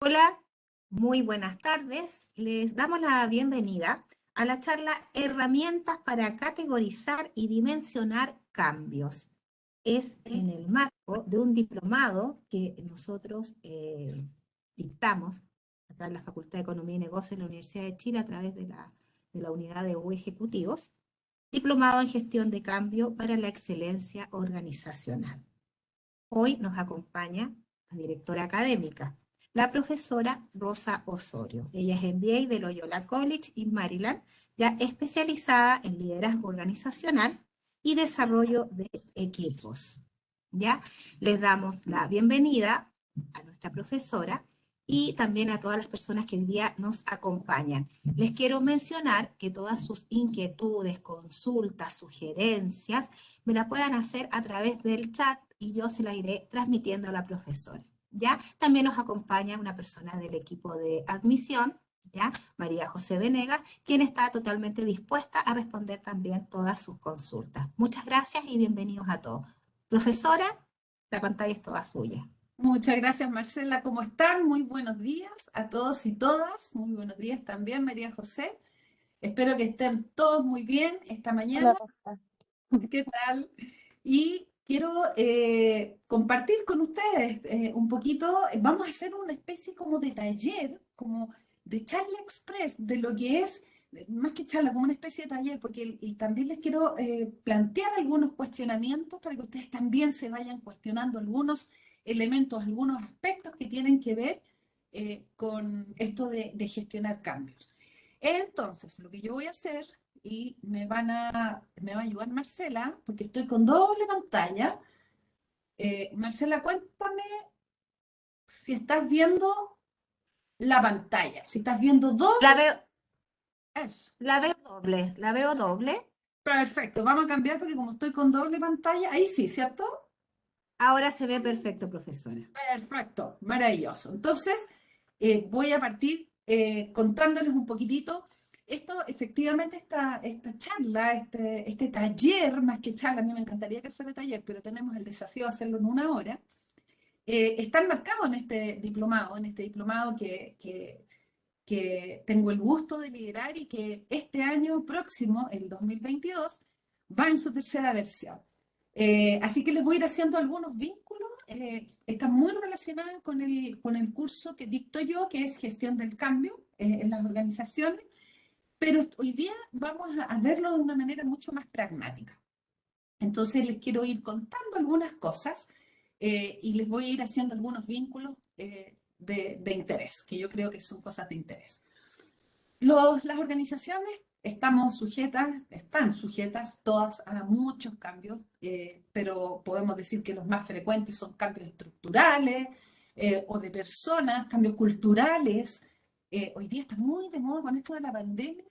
Hola, muy buenas tardes. Les damos la bienvenida a la charla Herramientas para categorizar y dimensionar cambios. Es en el marco de un diplomado que nosotros dictamos acá en la Facultad de Economía y Negocios de la Universidad de Chile a través de la unidad de U Ejecutivos, diplomado en gestión de cambio para la excelencia organizacional. Hoy nos acompaña la directora académica, la profesora Rosa Osorio. Ella es MBA de Loyola College en Maryland, ya especializada en liderazgo organizacional y desarrollo de equipos. ¿Ya? Les damos la bienvenida a nuestra profesora y también a todas las personas que hoy día nos acompañan. Les quiero mencionar que todas sus inquietudes, consultas, sugerencias, me la puedan hacer a través del chat y yo se la iré transmitiendo a la profesora. ¿Ya? También nos acompaña una persona del equipo de admisión, ¿ya? María José Venegas, quien está totalmente dispuesta a responder también todas sus consultas. Muchas gracias y bienvenidos a todos. Profesora, la pantalla es toda suya. Muchas gracias, Marcela. ¿Cómo están? Muy buenos días a todos y todas. Muy buenos días también, María José. Espero que estén todos muy bien esta Hola, mañana. Rosa. ¿Qué tal? Y quiero compartir con ustedes un poquito, vamos a hacer una especie como de taller, como de charla express, de lo que es, más que charla, como una especie de taller, porque y también les quiero plantear algunos cuestionamientos para que ustedes también se vayan cuestionando algunos elementos, algunos aspectos que tienen que ver con esto de gestionar cambios. Entonces, lo que yo voy a hacer y me va a ayudar Marcela, porque estoy con doble pantalla. Marcela, cuéntame si estás viendo la pantalla, si estás viendo La doble, veo, eso. la veo doble, la veo doble. Perfecto, vamos a cambiar porque como estoy con doble pantalla, ahí sí, ¿cierto? Ahora se ve perfecto, profesora. Perfecto, maravilloso. Entonces, voy a partir contándoles un poquitito. Esto, efectivamente, esta charla, este taller, más que charla, a mí me encantaría que fuera taller, pero tenemos el desafío de hacerlo en una hora. Está enmarcado en este diplomado que tengo el gusto de liderar y que este año próximo, el 2022, va en su tercera versión. Así que les voy a ir haciendo algunos vínculos. Está muy relacionada con el curso que dicto yo, que es gestión del cambio en las organizaciones, pero hoy día vamos a verlo de una manera mucho más pragmática. Entonces les quiero ir contando algunas cosas y les voy a ir haciendo algunos vínculos de interés, que yo creo que son cosas de interés. Las organizaciones están sujetas todas a muchos cambios, pero podemos decir que los más frecuentes son cambios estructurales o de personas, cambios culturales. Hoy día está muy de moda con esto de la pandemia,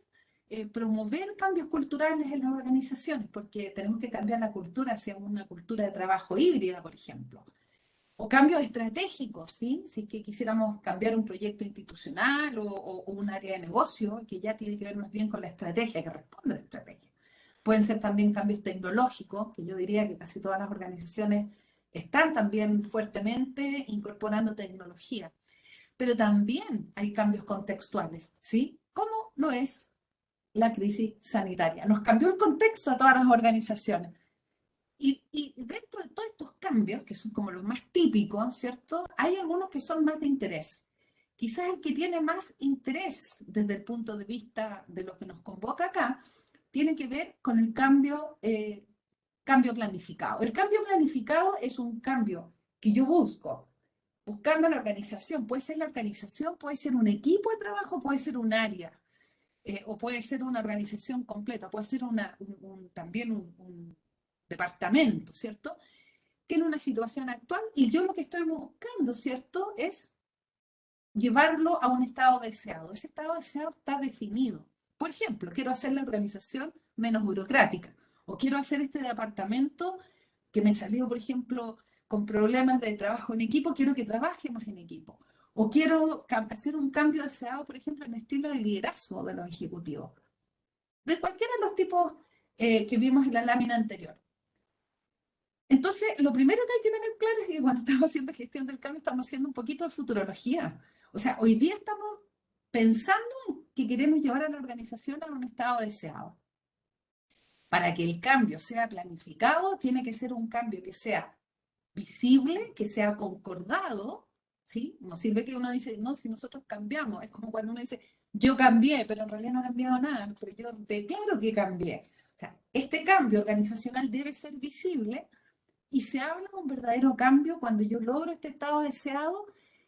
promover cambios culturales en las organizaciones, porque tenemos que cambiar la cultura hacia una cultura de trabajo híbrida, por ejemplo. O cambios estratégicos, ¿sí? Si es que quisiéramos cambiar un proyecto institucional o un área de negocio que ya tiene que ver más bien con la estrategia, que responde a la estrategia. Pueden ser también cambios tecnológicos, que yo diría que casi todas las organizaciones están también fuertemente incorporando tecnología. Pero también hay cambios contextuales, ¿sí? ¿Cómo lo es la crisis sanitaria? Nos cambió el contexto a todas las organizaciones. Y dentro de todos estos cambios, que son como los más típicos, ¿cierto? Hay algunos que son más de interés. Quizás el que tiene más interés desde el punto de vista de lo que nos convoca acá, tiene que ver con el cambio planificado. El cambio planificado es un cambio que yo busco, buscando la organización. Puede ser la organización, puede ser un equipo de trabajo, puede ser un área, o puede ser una organización completa, puede ser también un departamento, ¿cierto? Que en una situación actual, y yo lo que estoy buscando, ¿cierto? Es llevarlo a un estado deseado. Ese estado deseado está definido. Por ejemplo, quiero hacer la organización menos burocrática, o quiero hacer este departamento que me salió, por ejemplo, con problemas de trabajo en equipo, quiero que trabaje más en equipo. O quiero hacer un cambio deseado, por ejemplo, en el estilo de liderazgo de los ejecutivos. De cualquiera de los tipos que vimos en la lámina anterior. Entonces, lo primero que hay que tener claro es que cuando estamos haciendo gestión del cambio, estamos haciendo un poquito de futurología. O sea, hoy día estamos pensando en que queremos llevar a la organización a un estado deseado. Para que el cambio sea planificado, tiene que ser un cambio que sea visible, que sea concordado, ¿sí? No sirve que uno dice, no, si nosotros cambiamos, es como cuando uno dice, yo cambié, pero en realidad no he cambiado nada, pero yo declaro que cambié. O sea, este cambio organizacional debe ser visible y se habla de un verdadero cambio cuando yo logro este estado deseado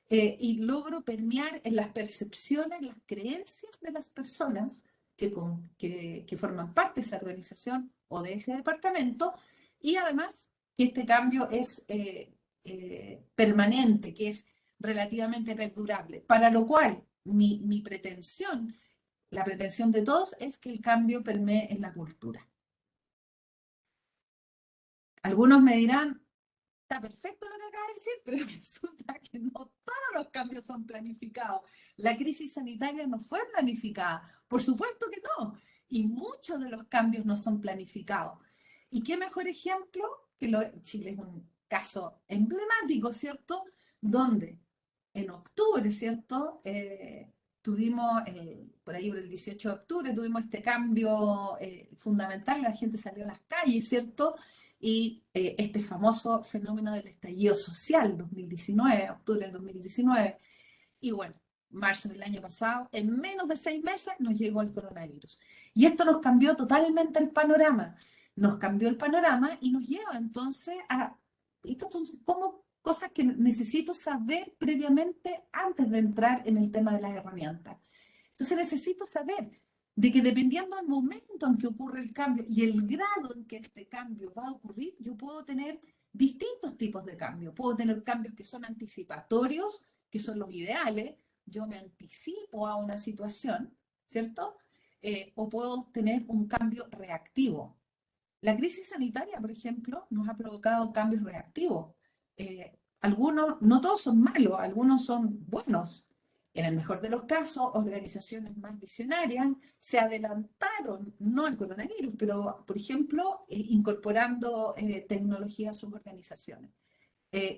y logro permear en las percepciones, las creencias de las personas que forman parte de esa organización o de ese departamento, y además que este cambio es permanente, que es relativamente perdurable, para lo cual mi pretensión, la pretensión de todos, es que el cambio permee en la cultura. Algunos me dirán, está perfecto lo que acaba de decir, pero resulta que no todos los cambios son planificados. La crisis sanitaria no fue planificada, por supuesto que no, y muchos de los cambios no son planificados. ¿Y qué mejor ejemplo que Chile es un caso emblemático, ¿cierto? Donde en octubre, ¿cierto? Tuvimos, por ahí por el 18 de octubre, tuvimos este cambio fundamental, la gente salió a las calles, ¿cierto? Y este famoso fenómeno del estallido social 2019, octubre del 2019, y bueno, marzo del año pasado, en menos de 6 meses nos llegó el coronavirus. Y esto nos cambió totalmente el panorama, nos cambió el panorama y nos lleva entonces a, esto son como cosas que necesito saber previamente antes de entrar en el tema de las herramientas. Entonces necesito saber de que dependiendo del momento en que ocurre el cambio y el grado en que este cambio va a ocurrir, yo puedo tener distintos tipos de cambios. Puedo tener cambios que son anticipatorios, que son los ideales. Yo me anticipo a una situación, ¿cierto? O puedo tener un cambio reactivo. La crisis sanitaria, por ejemplo, nos ha provocado cambios reactivos. Algunos, no todos son malos, algunos son buenos. En el mejor de los casos, organizaciones más visionarias se adelantaron, no al coronavirus, pero, por ejemplo, incorporando tecnología a sus organizaciones.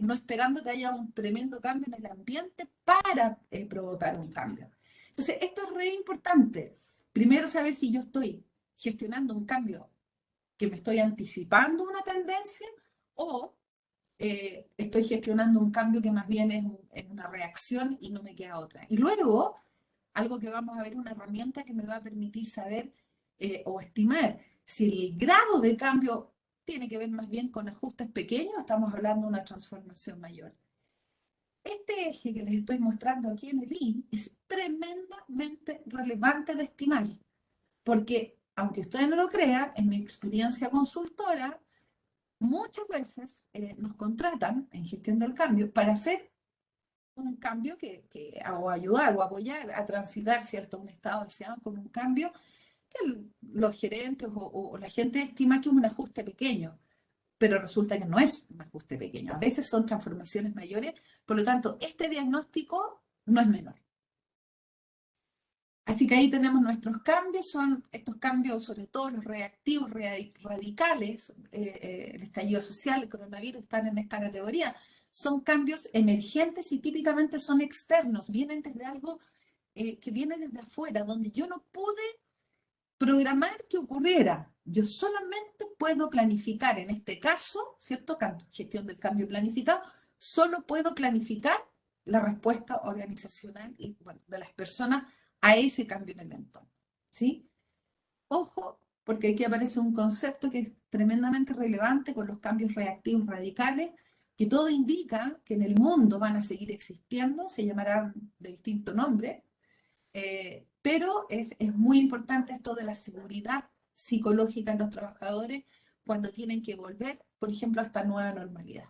No esperando que haya un tremendo cambio en el ambiente para provocar un cambio. Entonces, esto es re importante. Primero, saber si yo estoy gestionando un cambio que me estoy anticipando una tendencia o estoy gestionando un cambio que más bien es una reacción y no me queda otra. Y luego, algo que vamos a ver, una herramienta que me va a permitir saber o estimar si el grado de cambio tiene que ver más bien con ajustes pequeños, estamos hablando de una transformación mayor. Este eje que les estoy mostrando aquí en el I es tremendamente relevante de estimar, porque aunque ustedes no lo crean, en mi experiencia consultora, muchas veces nos contratan en gestión del cambio para hacer un cambio o ayudar o apoyar a transitar, ¿cierto?, un estado deseado con un cambio que los gerentes o la gente estima que es un ajuste pequeño, pero resulta que no es un ajuste pequeño. A veces son transformaciones mayores, por lo tanto, este diagnóstico no es menor. Así que ahí tenemos nuestros cambios, son estos cambios, sobre todo los reactivos radicales, el estallido social, el coronavirus están en esta categoría, son cambios emergentes y típicamente son externos, vienen desde algo que viene desde afuera, donde yo no pude programar que ocurriera. Yo solamente puedo planificar, en este caso, ¿cierto? Gestión del cambio planificado, solo puedo planificar la respuesta organizacional y bueno, de las personas a ese cambio en el entorno. ¿Sí? Ojo, porque aquí aparece un concepto que es tremendamente relevante con los cambios reactivos radicales, que todo indica que en el mundo van a seguir existiendo, se llamarán de distinto nombre, pero es muy importante esto de la seguridad psicológica en los trabajadores cuando tienen que volver, por ejemplo, a esta nueva normalidad.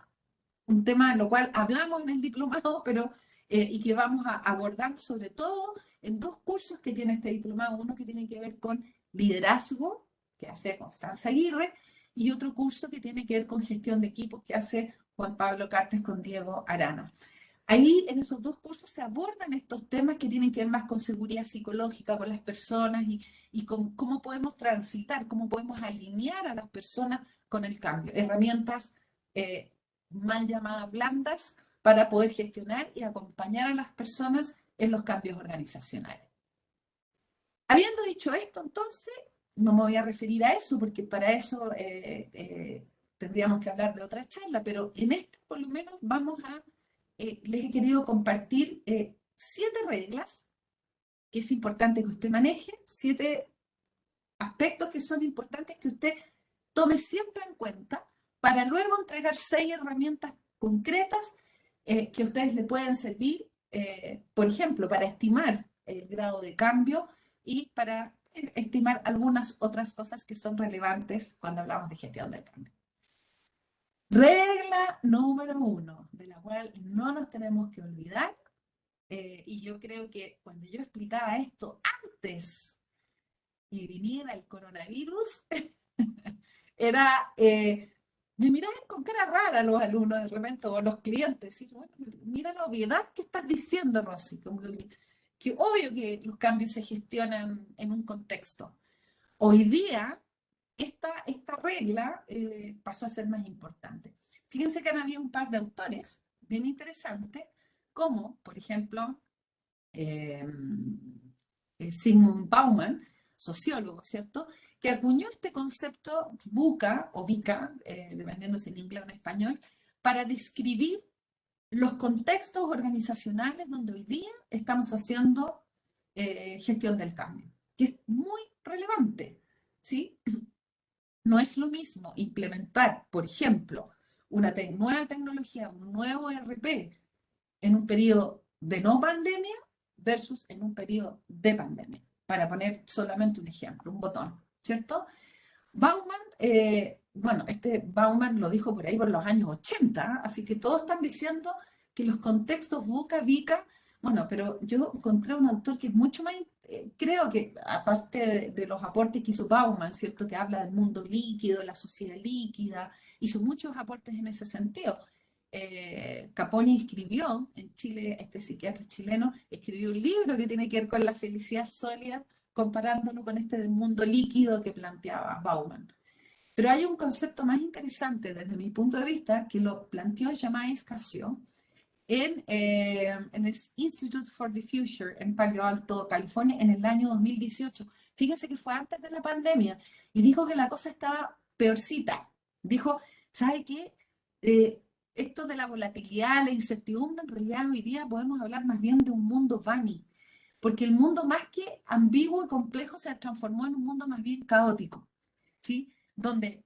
Un tema en lo cual hablamos en el diplomado, pero y que vamos abordando sobre todo en dos cursos que tiene este diplomado, uno que tiene que ver con liderazgo, que hace Constanza Aguirre, y otro curso que tiene que ver con gestión de equipos, que hace Juan Pablo Cartes con Diego Arana. Ahí en esos dos cursos se abordan estos temas que tienen que ver más con seguridad psicológica, con las personas y con cómo podemos transitar, cómo podemos alinear a las personas con el cambio. Herramientas mal llamadas blandas para poder gestionar y acompañar a las personas en los cambios organizacionales. Habiendo dicho esto, entonces, no me voy a referir a eso, porque para eso tendríamos que hablar de otra charla, pero en este por lo menos les he querido compartir 7 reglas que es importante que usted maneje, 7 aspectos que son importantes que usted tome siempre en cuenta para luego entregar 6 herramientas concretas que a ustedes le pueden servir, por ejemplo, para estimar el grado de cambio y para estimar algunas otras cosas que son relevantes cuando hablamos de gestión del cambio. Regla número 1, de la cual no nos tenemos que olvidar, y yo creo que cuando yo explicaba esto antes y viniera el coronavirus, me miraban con cara rara los alumnos de repente o los clientes, y bueno, mira la obviedad que estás diciendo, Rosy, como que obvio que los cambios se gestionan en un contexto. Hoy día, esta regla pasó a ser más importante. Fíjense que han habido un par de autores bien interesantes, como, por ejemplo, Zygmunt Bauman, sociólogo, ¿cierto?, que acuñó este concepto VUCA o VICA, dependiendo si en inglés o en español, para describir los contextos organizacionales donde hoy día estamos haciendo gestión del cambio, que es muy relevante, ¿sí? No es lo mismo implementar, por ejemplo, una nueva tecnología, un nuevo ERP en un periodo de no pandemia versus en un periodo de pandemia, para poner solamente un ejemplo, un botón, ¿cierto? Bauman, bueno, Bauman lo dijo por ahí por los años 80, así que todos están diciendo que los contextos VUCA, VICA, bueno, pero yo encontré un autor que es mucho más, creo que aparte de los aportes que hizo Bauman, ¿cierto?, que habla del mundo líquido, la sociedad líquida, hizo muchos aportes en ese sentido. Caponi escribió en Chile, este psiquiatra chileno, escribió un libro que tiene que ver con la felicidad sólida, comparándolo con este del mundo líquido que planteaba Bauman. Pero hay un concepto más interesante desde mi punto de vista que lo planteó Yamais Casio en el Institute for the Future en Palo Alto, California, en el año 2018. Fíjense que fue antes de la pandemia y dijo que la cosa estaba peorcita. Dijo, ¿sabe qué? Esto de la volatilidad, la incertidumbre, en realidad hoy día podemos hablar más bien de un mundo vani, porque el mundo más que ambiguo y complejo se transformó en un mundo más bien caótico, ¿sí? Donde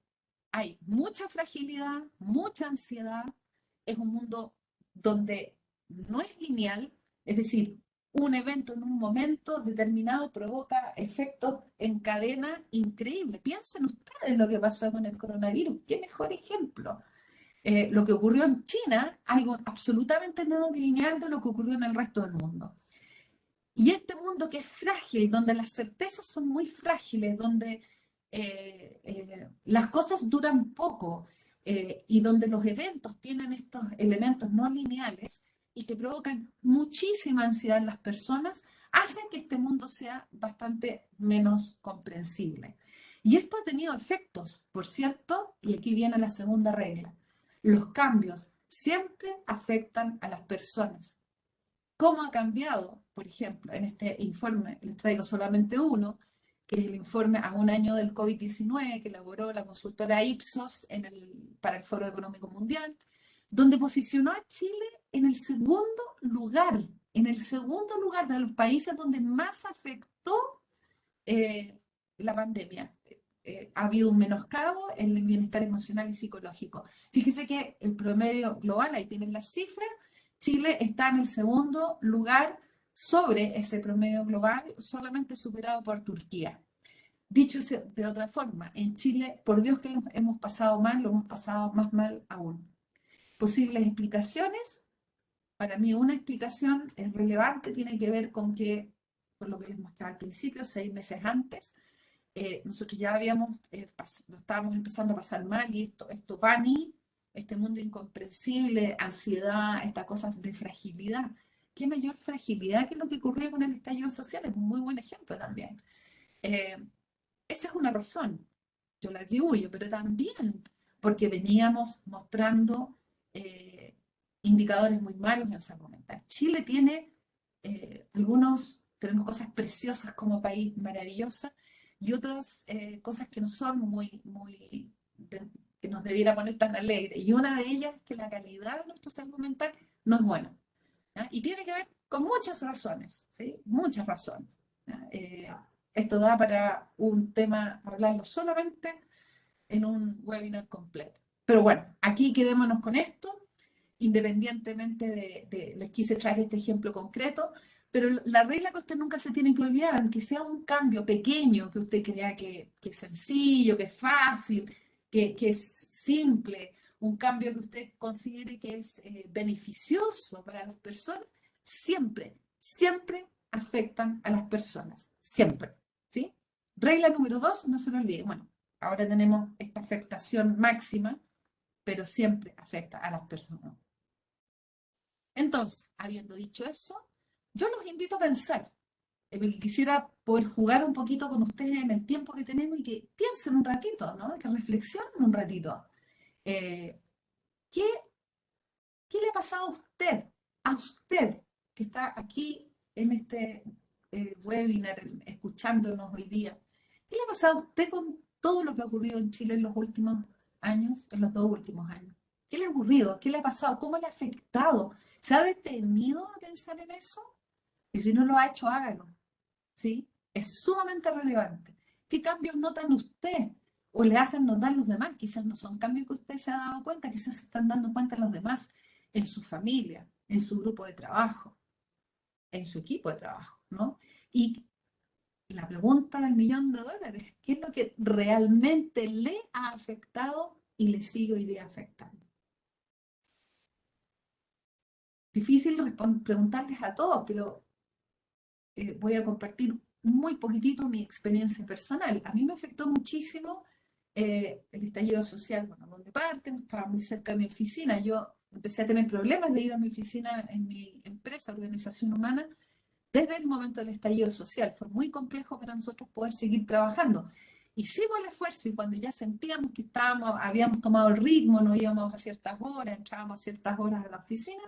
hay mucha fragilidad, mucha ansiedad, es un mundo donde no es lineal, es decir, un evento en un momento determinado provoca efectos en cadena increíbles. Piensen ustedes lo que pasó con el coronavirus, qué mejor ejemplo. Lo que ocurrió en China, algo absolutamente no lineal de lo que ocurrió en el resto del mundo. Y este mundo que es frágil, donde las certezas son muy frágiles, donde las cosas duran poco y donde los eventos tienen estos elementos no lineales y que provocan muchísima ansiedad en las personas, hacen que este mundo sea bastante menos comprensible. Y esto ha tenido efectos, por cierto, y aquí viene la segunda regla. Los cambios siempre afectan a las personas. ¿Cómo ha cambiado? Por ejemplo, en este informe les traigo solamente uno, que es el informe a un año del COVID-19 que elaboró la consultora Ipsos para el Foro Económico Mundial, donde posicionó a Chile en el segundo lugar de los países donde más afectó la pandemia. Ha habido un menoscabo en el bienestar emocional y psicológico. Fíjese que el promedio global, ahí tienen las cifras, Chile está en el segundo lugar sobre ese promedio global, solamente superado por Turquía. Dicho de otra forma, en Chile, por Dios que lo hemos pasado mal, lo hemos pasado más mal aún. Posibles explicaciones, para mí una explicación relevante tiene que ver con lo que les mostraba al principio, 6 meses antes, nosotros ya lo estábamos empezando a pasar mal y esto vani, este mundo incomprensible, ansiedad, estas cosas de fragilidad. ¿Qué mayor fragilidad que lo que ocurrió con el estallido social? Es un muy buen ejemplo también. Eh, Esa es una razón, yo la atribuyo, pero también porque veníamos mostrando indicadores muy malos en salud mental. Chile tiene algunos tenemos cosas preciosas como país, maravillosas, y otras cosas que no son que nos debiera poner tan alegres. Y una de ellas es que la calidad de nuestra salud mental no es buena. ¿Ya? Y tiene que ver con muchas razones, ¿sí? Muchas razones. ¿Ya? Esto da para un tema, hablarlo solamente en un webinar completo. Pero bueno, aquí quedémonos con esto, independientemente les quise traer este ejemplo concreto, pero la regla que usted nunca se tiene que olvidar, aunque sea un cambio pequeño que usted crea que es sencillo, que es fácil, que es simple, un cambio que usted considere que es beneficioso para las personas, siempre, siempre afectan a las personas, siempre, ¿sí? Regla número 2, no se lo olvide. Bueno, ahora tenemos esta afectación máxima, pero siempre afecta a las personas. Entonces, habiendo dicho eso, yo los invito a pensar. Porque quisiera poder jugar un poquito con ustedes en el tiempo que tenemos y que piensen un ratito, ¿no? Que reflexionen un ratito. Eh, ¿qué, ¿Qué le ha pasado a usted que está aquí en este webinar, escuchándonos hoy día? ¿Qué le ha pasado a usted con todo lo que ha ocurrido en Chile en los últimos años, en los 2 últimos años? ¿Qué le ha ocurrido? ¿Qué le ha pasado? ¿Cómo le ha afectado? ¿Se ha detenido a pensar en eso? Y si no lo ha hecho, hágalo, ¿sí? Es sumamente relevante. ¿Qué cambios notan usted o le hacen notar los demás? Quizás no son cambios que usted se ha dado cuenta, quizás se están dando cuenta los demás en su familia, en su grupo de trabajo, en su equipo de trabajo, ¿no? Y la pregunta del $1.000.000, ¿qué es lo que realmente le ha afectado y le sigue hoy día afectando? Difícil preguntarles a todos, pero voy a compartir muy poquitito mi experiencia personal. A mí me afectó muchísimo el estallido social, bueno, donde parten, estaba muy cerca de mi oficina. Yo empecé a tener problemas de ir a mi oficina en mi empresa, organización humana, desde el momento del estallido social. Fue muy complejo para nosotros poder seguir trabajando. Hicimos el esfuerzo y cuando ya sentíamos que habíamos tomado el ritmo, nos íbamos a ciertas horas, entrábamos a ciertas horas a la oficina,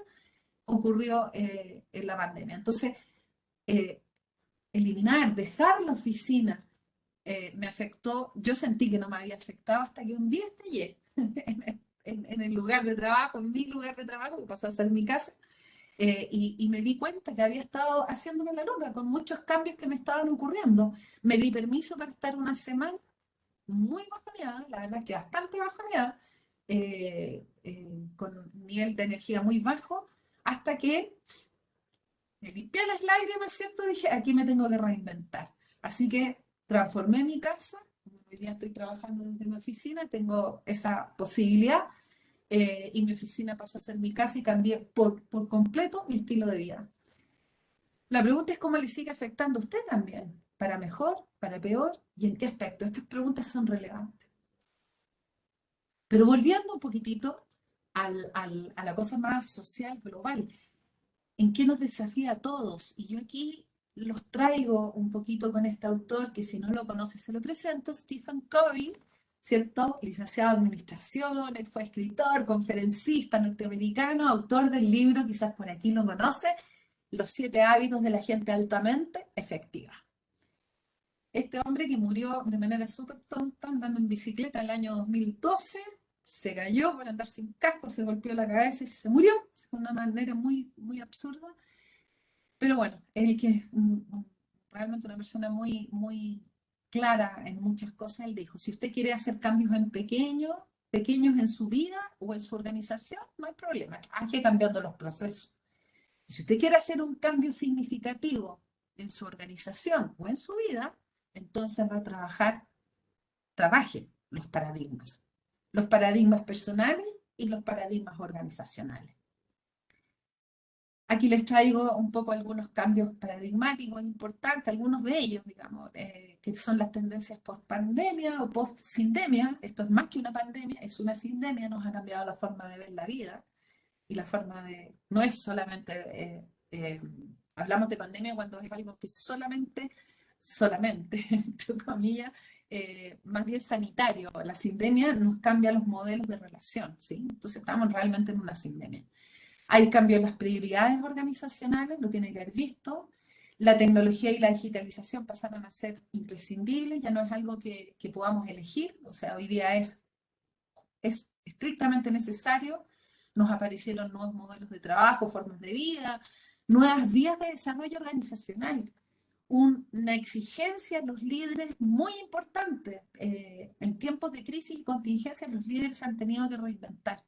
ocurrió en la pandemia. Entonces, eh, dejar la oficina, me afectó. Yo sentí que no me había afectado hasta que un día estallé en el lugar de trabajo, en mi lugar de trabajo, que pasó a ser mi casa, y me di cuenta que había estado haciéndome la loca con muchos cambios que me estaban ocurriendo. Me di permiso para estar una semana muy bajoneada, la verdad es que bastante bajoneada, con un nivel de energía muy bajo, hasta que me limpié las lágrimas, ¿cierto? Dije, aquí me tengo que reinventar. Así que transformé mi casa. Hoy día estoy trabajando desde mi oficina, tengo esa posibilidad. Y mi oficina pasó a ser mi casa y cambié por completo mi estilo de vida. La pregunta es cómo le sigue afectando a usted también. ¿Para mejor? ¿Para peor? ¿Y en qué aspecto? Estas preguntas son relevantes. Pero volviendo un poquitito a la cosa más social, global, ¿en qué nos desafía a todos? Y yo aquí los traigo un poquito con este autor, que si no lo conoce se lo presento, Stephen Covey, ¿cierto? Licenciado en Administración, él fue escritor, conferencista norteamericano, autor del libro, quizás por aquí lo conoce, Los 7 hábitos de la gente altamente efectiva. Este hombre que murió de manera súper tonta andando en bicicleta el año 2012, se cayó por andar sin casco, se golpeó la cabeza y se murió de una manera muy, muy absurda. Pero bueno, él que es realmente una persona muy, muy clara en muchas cosas, él dijo, si usted quiere hacer cambios en pequeños en su vida o en su organización, no hay problema, trabaje cambiando los procesos. Si usted quiere hacer un cambio significativo en su organización o en su vida, entonces va a trabaje los paradigmas personales y los paradigmas organizacionales. Aquí les traigo un poco algunos cambios paradigmáticos importantes, algunos de ellos, digamos, que son las tendencias post-pandemia o post-sindemia. Esto es más que una pandemia, es una sindemia, nos ha cambiado la forma de ver la vida y la forma de... No es solamente... hablamos de pandemia cuando es algo que solamente, entre comillas, más bien sanitario. La sindemia nos cambia los modelos de relación, ¿sí? Entonces estamos realmente en una sindemia. Hay cambio en las prioridades organizacionales, lo tiene que haber visto. La tecnología y la digitalización pasaron a ser imprescindibles, ya no es algo que podamos elegir, o sea, hoy día es estrictamente necesario. Nos aparecieron nuevos modelos de trabajo, formas de vida, nuevas vías de desarrollo organizacional, una exigencia en los líderes muy importante. En tiempos de crisis y contingencia, los líderes han tenido que reinventar.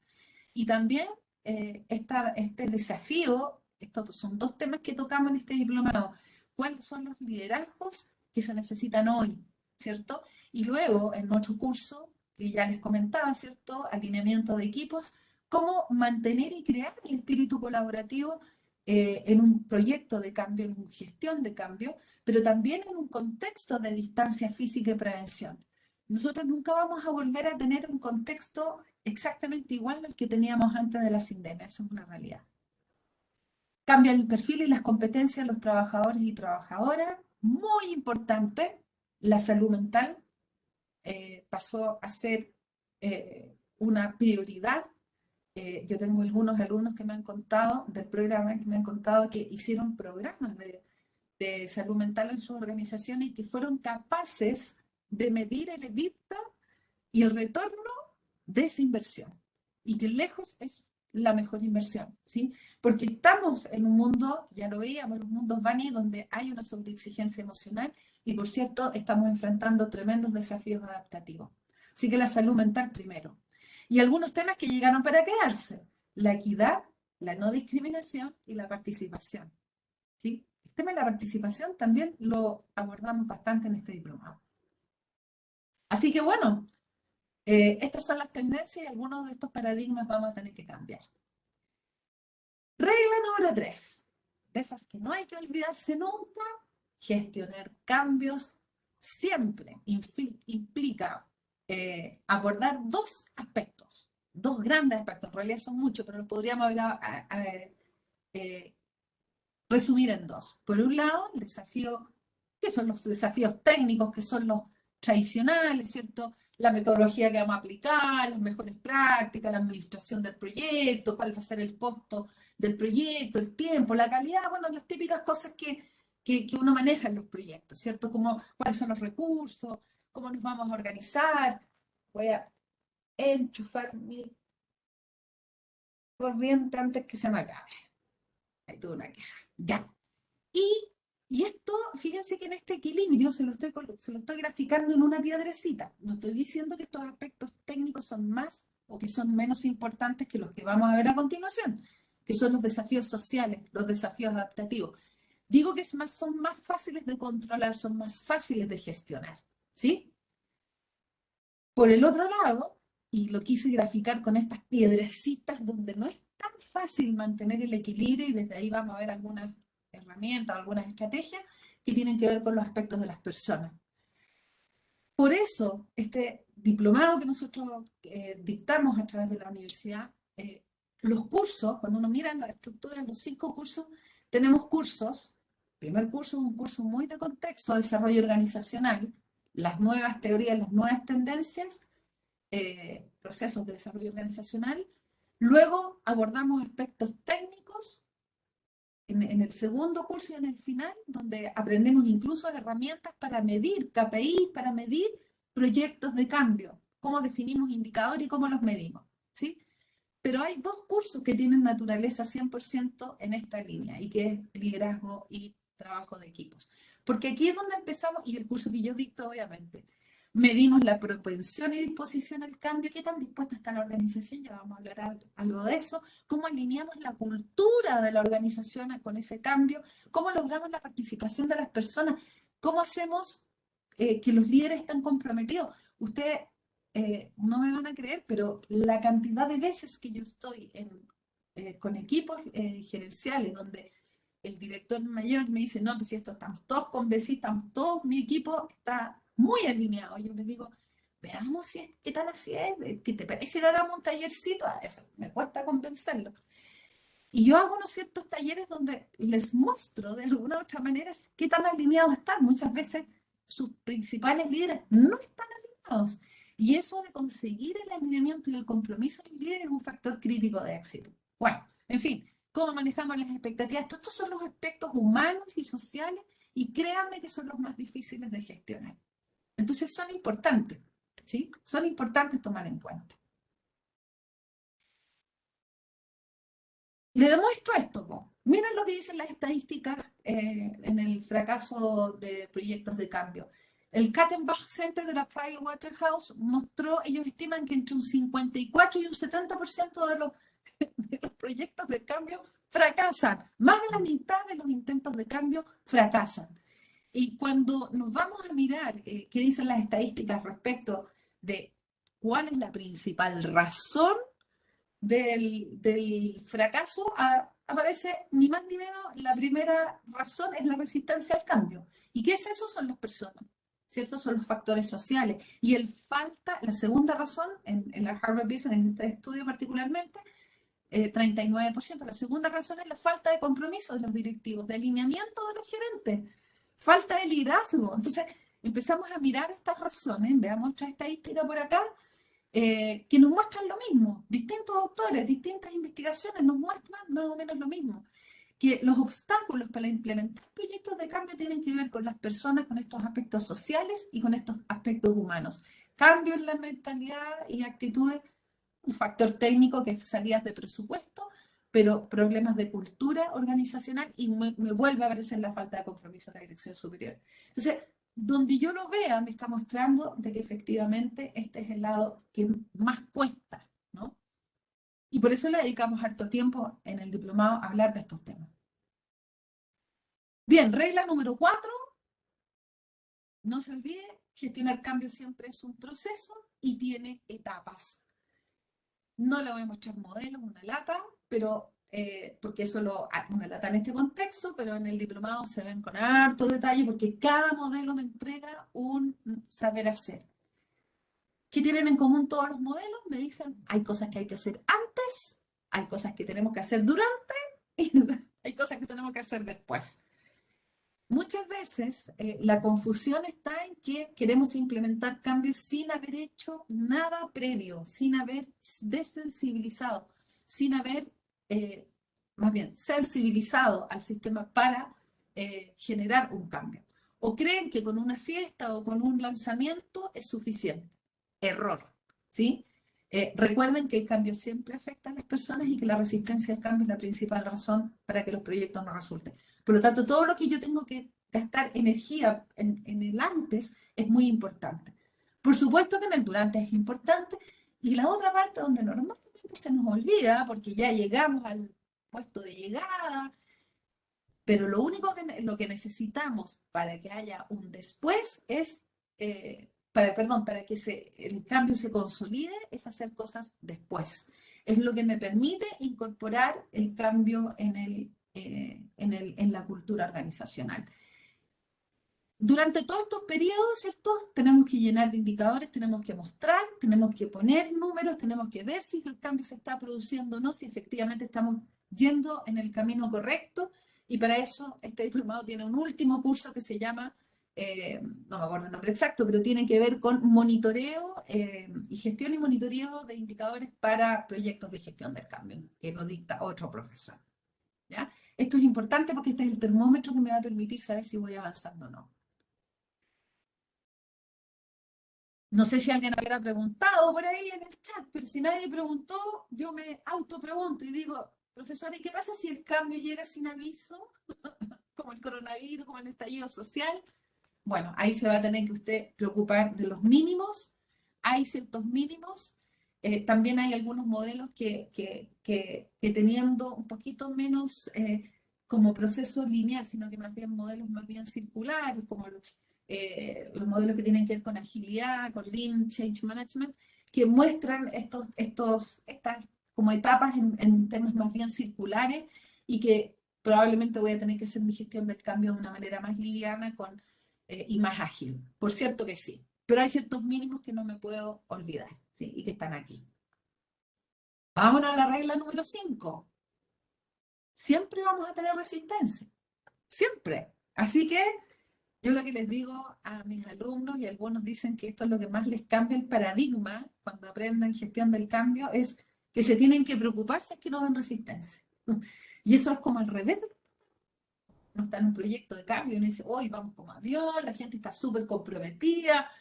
Y también este desafío, estos son dos temas que tocamos en este diplomado. ¿Cuáles son los liderazgos que se necesitan hoy? ¿Cierto? Y luego, en nuestro curso, que ya les comentaba, ¿cierto? Alineamiento de equipos, cómo mantener y crear el espíritu colaborativo en un proyecto de cambio, en una gestión de cambio, pero también en un contexto de distancia física y prevención. Nosotros nunca vamos a volver a tener un contexto exactamente igual al que teníamos antes de la pandemia, eso es una realidad. Cambia el perfil y las competencias de los trabajadores y trabajadoras, muy importante, la salud mental pasó a ser una prioridad. Yo tengo algunos alumnos que me han contado del programa, que me han contado que hicieron programas de salud mental en sus organizaciones y que fueron capaces de medir el EBITDA y el retorno de esa inversión. Y que lejos es la mejor inversión, ¿sí? Porque estamos en un mundo, ya lo veíamos, los mundos Bani, donde hay una sobreexigencia emocional y, por cierto, estamos enfrentando tremendos desafíos adaptativos. Así que la salud mental primero. Y algunos temas que llegaron para quedarse: la equidad, la no discriminación y la participación, ¿sí? El tema de la participación también lo abordamos bastante en este diplomado. Así que bueno, estas son las tendencias y algunos de estos paradigmas vamos a tener que cambiar. Regla número 3, de esas que no hay que olvidarse nunca: gestionar cambios siempre implica abordar dos aspectos, dos grandes aspectos, en realidad son muchos, pero los podríamos resumir en dos. Por un lado, el desafío, que son los desafíos técnicos, que son los tradicionales, ¿cierto? La metodología que vamos a aplicar, las mejores prácticas, la administración del proyecto, cuál va a ser el costo del proyecto, el tiempo, la calidad, bueno, las típicas cosas que uno maneja en los proyectos, ¿cierto? Como cuáles son los recursos, cómo nos vamos a organizar. Voy a enchufar mi corriente antes que se me acabe. Ahí tuve una queja. Ya. Y esto, fíjense que en este equilibrio se lo estoy graficando en una piedrecita. No estoy diciendo que estos aspectos técnicos son más o que son menos importantes que los que vamos a ver a continuación, que son los desafíos sociales, los desafíos adaptativos. Digo que son más fáciles de controlar, son más fáciles de gestionar, ¿sí? Por el otro lado, y lo quise graficar con estas piedrecitas donde no es tan fácil mantener el equilibrio, y desde ahí vamos a ver algunas herramientas, algunas estrategias que tienen que ver con los aspectos de las personas. Por eso, este diplomado que nosotros dictamos a través de la universidad, los cursos, cuando uno mira la estructura de los 5 cursos, tenemos cursos. El primer curso es un curso muy de contexto, desarrollo organizacional, las nuevas teorías, las nuevas tendencias, procesos de desarrollo organizacional. Luego abordamos aspectos técnicos en el segundo curso y en el final, donde aprendemos incluso herramientas para medir KPI, para medir proyectos de cambio, cómo definimos indicadores y cómo los medimos, ¿sí? Pero hay dos cursos que tienen naturaleza 100% en esta línea, y que es liderazgo y trabajo de equipos. Porque aquí es donde empezamos, y el curso que yo dicto, obviamente, medimos la propensión y disposición al cambio, qué tan dispuesta está la organización, ya vamos a hablar algo de eso, cómo alineamos la cultura de la organización con ese cambio, cómo logramos la participación de las personas, cómo hacemos que los líderes estén comprometidos. Ustedes no me van a creer, pero la cantidad de veces que yo estoy con equipos gerenciales donde el director mayor me dice: no, pues si esto estamos todos convencidos, estamos todos, mi equipo está muy alineado. Yo les digo: veamos si qué tal así es, ¿qué te parece que hagamos un tallercito? A eso me cuesta convencerlo. Y yo hago unos ciertos talleres donde les muestro de alguna u otra manera qué tan alineados están. Muchas veces sus principales líderes no están alineados. Y eso de conseguir el alineamiento y el compromiso del líder es un factor crítico de éxito. Bueno, En fin, cómo manejamos las expectativas. Estos son los aspectos humanos y sociales y créanme que son los más difíciles de gestionar. Entonces son importantes, ¿sí? Son importantes tomar en cuenta. Le demuestro esto, po. Miren lo que dicen las estadísticas en el fracaso de proyectos de cambio. El Kattenbach Center de la Pricewaterhouse mostró, ellos estiman que entre un 54 y un 70% de los proyectos de cambio fracasan. Más de la mitad de los intentos de cambio fracasan. Y cuando nos vamos a mirar qué dicen las estadísticas respecto de cuál es la principal razón del fracaso, aparece ni más ni menos, la primera razón es la resistencia al cambio. ¿Y qué es eso? Son las personas, ¿cierto? Son los factores sociales. Y la segunda razón, en la Harvard Business, en este estudio particularmente, 39%. La segunda razón es la falta de compromiso de los directivos, de alineamiento de los gerentes, falta de liderazgo. Entonces, empezamos a mirar estas razones, veamos otra estadística por acá, que nos muestran lo mismo. Distintos autores, distintas investigaciones nos muestran más o menos lo mismo. Que los obstáculos para implementar proyectos de cambio tienen que ver con las personas, con estos aspectos sociales y con estos aspectos humanos. Cambio en la mentalidad y actitudes, un factor técnico que es salidas de presupuesto, pero problemas de cultura organizacional y me vuelve a aparecer la falta de compromiso de la dirección superior. Entonces, donde yo lo vea, me está mostrando de que efectivamente este es el lado que más cuesta, ¿no? Y por eso le dedicamos harto tiempo en el diplomado a hablar de estos temas. Bien, regla número 4, no se olvide, gestionar cambios siempre es un proceso y tiene etapas. No le voy a mostrar modelos, una lata, pero porque eso una lata en este contexto, pero en el diplomado se ven con harto detalle porque cada modelo me entrega un saber hacer. ¿Qué tienen en común todos los modelos? Me dicen, hay cosas que hay que hacer antes, hay cosas que tenemos que hacer durante y hay cosas que tenemos que hacer después. Muchas veces la confusión está en que queremos implementar cambios sin haber hecho nada previo, sin haber desensibilizado, sin haber, más bien, sensibilizado al sistema para generar un cambio. O creen que con una fiesta o con un lanzamiento es suficiente. Error, ¿sí? Recuerden que el cambio siempre afecta a las personas y que la resistencia al cambio es la principal razón para que los proyectos no resulten. Por lo tanto, todo lo que yo tengo que gastar energía en el antes es muy importante. Por supuesto que en el durante es importante. Y la otra parte donde normalmente se nos olvida, porque ya llegamos al puesto de llegada, pero lo que necesitamos para que haya un después es, para que el cambio se consolide, es hacer cosas después. Es lo que me permite incorporar el cambio en la cultura organizacional. Durante todos estos periodos, ¿cierto? Tenemos que llenar de indicadores, tenemos que mostrar, tenemos que poner números, tenemos que ver si el cambio se está produciendo o no, si efectivamente estamos yendo en el camino correcto. Y para eso este diplomado tiene un último curso que se llama, no me acuerdo el nombre exacto, pero tiene que ver con monitoreo y gestión y monitoreo de indicadores para proyectos de gestión del cambio, que lo dicta otro profesor. ¿Ya? Esto es importante porque este es el termómetro que me va a permitir saber si voy avanzando o no. No sé si alguien habrá preguntado por ahí en el chat, pero si nadie preguntó, yo me autopregunto y digo, profesora, ¿y qué pasa si el cambio llega sin aviso? Como el coronavirus, como el estallido social. Bueno, ahí se va a tener que usted preocupar de los mínimos. Hay ciertos mínimos. También hay algunos modelos que teniendo un poquito menos como proceso lineal, sino que más bien modelos más bien circulares, como los modelos que tienen que ver con agilidad, con Lean Change Management, que muestran estas como etapas en temas más bien circulares y que probablemente voy a tener que hacer mi gestión del cambio de una manera más liviana y más ágil. Por cierto que sí, pero hay ciertos mínimos que no me puedo olvidar, ¿sí? Y que están aquí. Vámonos a la regla número 5. Siempre vamos a tener resistencia, siempre. Así que yo lo que les digo a mis alumnos, y algunos dicen que esto es lo que más les cambia el paradigma cuando aprenden gestión del cambio, es que se tienen que preocupar si es que no ven resistencia. Y eso es como al revés. Uno está en un proyecto de cambio y uno dice, hoy vamos como avión, la gente está súper comprometida,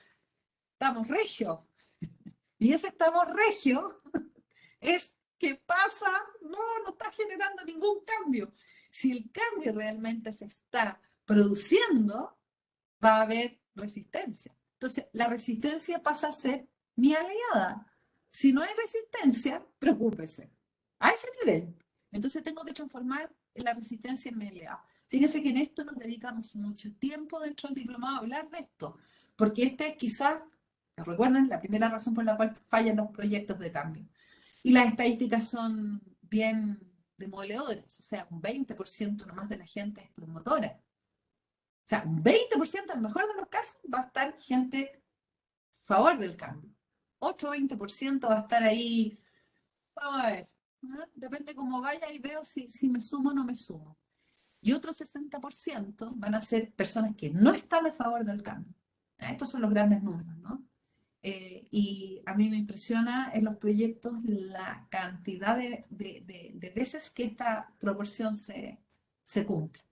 estamos regios. Y ese estamos regios es que pasa, no está generando ningún cambio. Si el cambio realmente se está produciendo, va a haber resistencia. Entonces, la resistencia pasa a ser mi aliada. Si no hay resistencia, preocúpese. A ese nivel. Entonces, tengo que transformar la resistencia en mi aliada. Fíjese que en esto nos dedicamos mucho tiempo dentro del diplomado a hablar de esto, porque este es quizás, recuerden, la primera razón por la cual fallan los proyectos de cambio. Y las estadísticas son bien demoledoras, o sea, un 20% nomás de la gente es promotora. O sea, un 20% en el mejor de los casos va a estar gente a favor del cambio. Otro 20% va a estar ahí, vamos a ver, ¿no? Depende cómo vaya y veo si me sumo o no me sumo. Y otro 60% van a ser personas que no están a favor del cambio. Estos son los grandes números, ¿no? Y a mí me impresiona en los proyectos la cantidad de veces que esta proporción se cumple.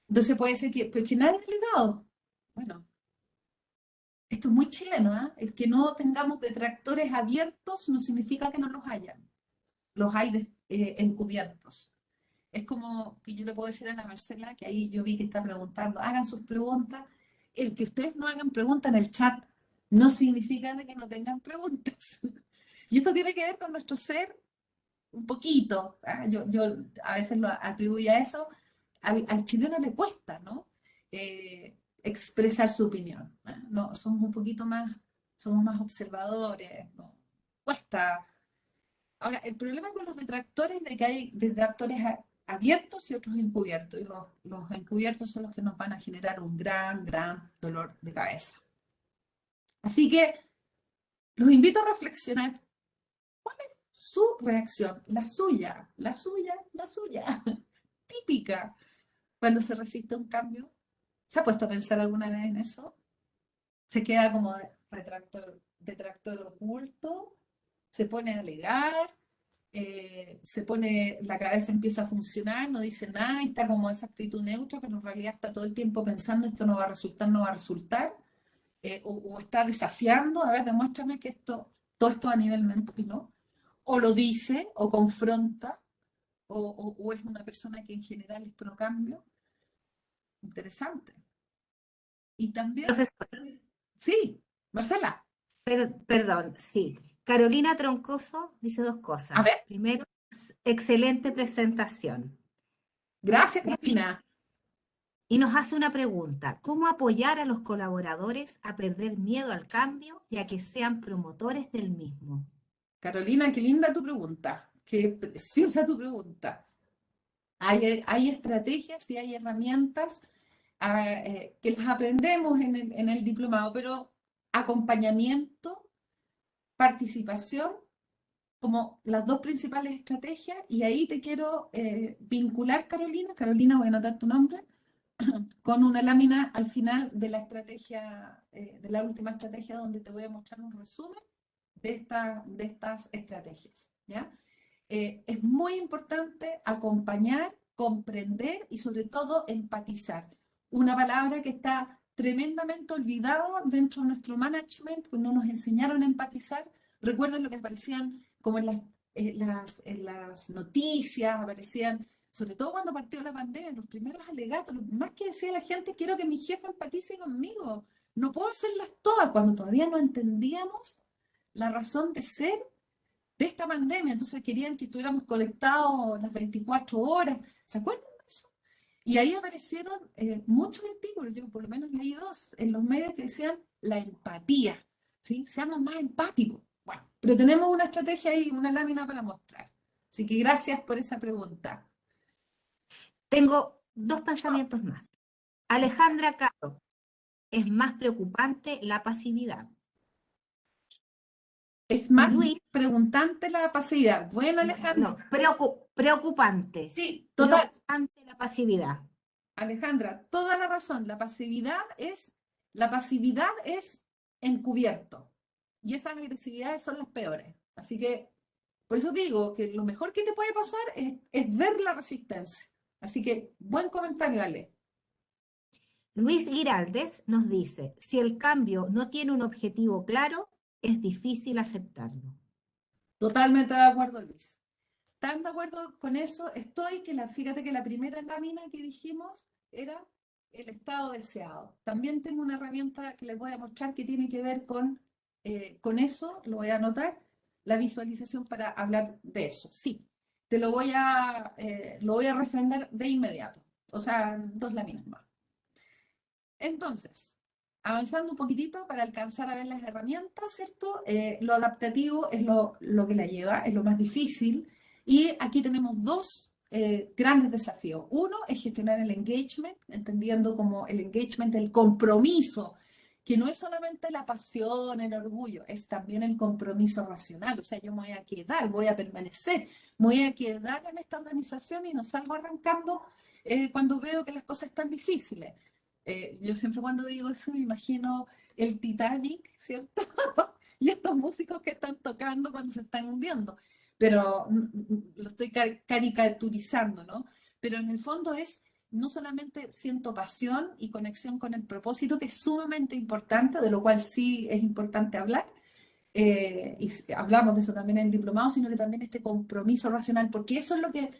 Entonces puede ser que, pues, que nadie es obligado. Bueno, esto es muy chileno, ¿ah? El que no tengamos detractores abiertos no significa que no los hayan. Los hay encubiertos. Es como que yo le puedo decir a la Marcela, que ahí yo vi que está preguntando, hagan sus preguntas. El que ustedes no hagan preguntas en el chat no significa de que no tengan preguntas. Y esto tiene que ver con nuestro ser un poquito. ¿Ah? Yo a veces lo atribuyo a eso. Al chileno le cuesta, ¿no? Expresar su opinión. ¿Ah? No, somos más observadores, ¿no? Cuesta. Ahora, el problema con los detractores es de que hay detractores abiertos y otros encubiertos. Y los encubiertos son los que nos van a generar un gran dolor de cabeza. Así que los invito a reflexionar. ¿Cuál es su reacción? La suya, típica, cuando se resiste a un cambio. ¿Se ha puesto a pensar alguna vez en eso? ¿Se queda como detractor oculto? ¿Se pone a alegar? La cabeza empieza a funcionar, no dice nada, y está como esa actitud neutra, pero en realidad está todo el tiempo pensando esto no va a resultar, no va a resultar, o está desafiando, a ver, demuéstrame que todo esto a nivel mental, ¿no? O lo dice, o confronta, o es una persona que en general es pro cambio. Interesante. Y también, Profesor, sí, Marcela, perdón, sí. Carolina Troncoso dice dos a cosas. ver, Primero, excelente presentación. gracias, Carolina. Y nos hace una pregunta, ¿cómo apoyar a los colaboradores a perder miedo al cambio y a que sean promotores del mismo? Carolina, qué linda tu pregunta, qué preciosa tu pregunta. Hay estrategias y hay herramientas que las aprendemos en el diplomado, pero acompañamiento, participación, como las dos principales estrategias, y ahí te quiero vincular, Carolina. Carolina, voy a anotar tu nombre, con una lámina al final de la estrategia, de la última estrategia, donde te voy a mostrar un resumen de estas estrategias, ¿ya? Es muy importante acompañar, comprender y sobre todo empatizar. Una palabra que está tremendamente olvidada dentro de nuestro management, pues no nos enseñaron a empatizar. Recuerden lo que aparecían como en las noticias, aparecían, sobre todo cuando partió la pandemia, los primeros alegatos, lo más que decía la gente, quiero que mi jefe empatice conmigo. No puedo hacerlas todas cuando todavía no entendíamos la razón de ser de esta pandemia. Entonces querían que estuviéramos conectados las 24 horas. ¿Se acuerdan de eso? Y ahí aparecieron muchos artículos, yo por lo menos leí dos en los medios que decían la empatía, ¿sí? Seamos más empáticos. Bueno, pero tenemos una estrategia ahí, una lámina para mostrar. Así que gracias por esa pregunta. Tengo dos pensamientos más. Alejandra Caro, es más preocupante la pasividad. Es Y más Luis, preguntante la pasividad. Bueno, Alejandra. no, preocupante, Sí, total. preocupante la pasividad. Alejandra, toda la razón. La pasividad es encubierto. Y esas agresividades son las peores. Así que Por eso digo que lo mejor que te puede pasar es ver la resistencia. Así que, buen comentario, Ale. Luis Giraldes nos dice, si el cambio no tiene un objetivo claro, es difícil aceptarlo. Totalmente de acuerdo, Luis. Tan de acuerdo con eso estoy que fíjate que la primera lámina que dijimos era el estado deseado. También tengo una herramienta que les voy a mostrar que tiene que ver con eso, lo voy a anotar, la visualización para hablar de eso. Sí, te lo voy a refrendar de inmediato, o sea, 2 láminas más. Entonces, avanzando un poquitito para alcanzar a ver las herramientas, ¿cierto? Lo adaptativo es lo que la lleva, es lo más difícil. Y aquí tenemos dos grandes desafíos. Uno es gestionar el engagement, entendiendo como el engagement, el compromiso, que no es solamente la pasión, el orgullo, es también el compromiso racional. O sea, yo me voy a quedar, voy a permanecer, me voy a quedar en esta organización y no salgo arrancando cuando veo que las cosas están difíciles. Yo siempre cuando digo eso me imagino el Titanic, ¿cierto? Y estos músicos que están tocando cuando se están hundiendo. Pero lo estoy caricaturizando, ¿no? Pero en el fondo es, no solamente siento pasión y conexión con el propósito, que es sumamente importante, de lo cual sí es importante hablar, hablamos de eso también en el diplomado, sino que también este compromiso racional, porque eso es lo que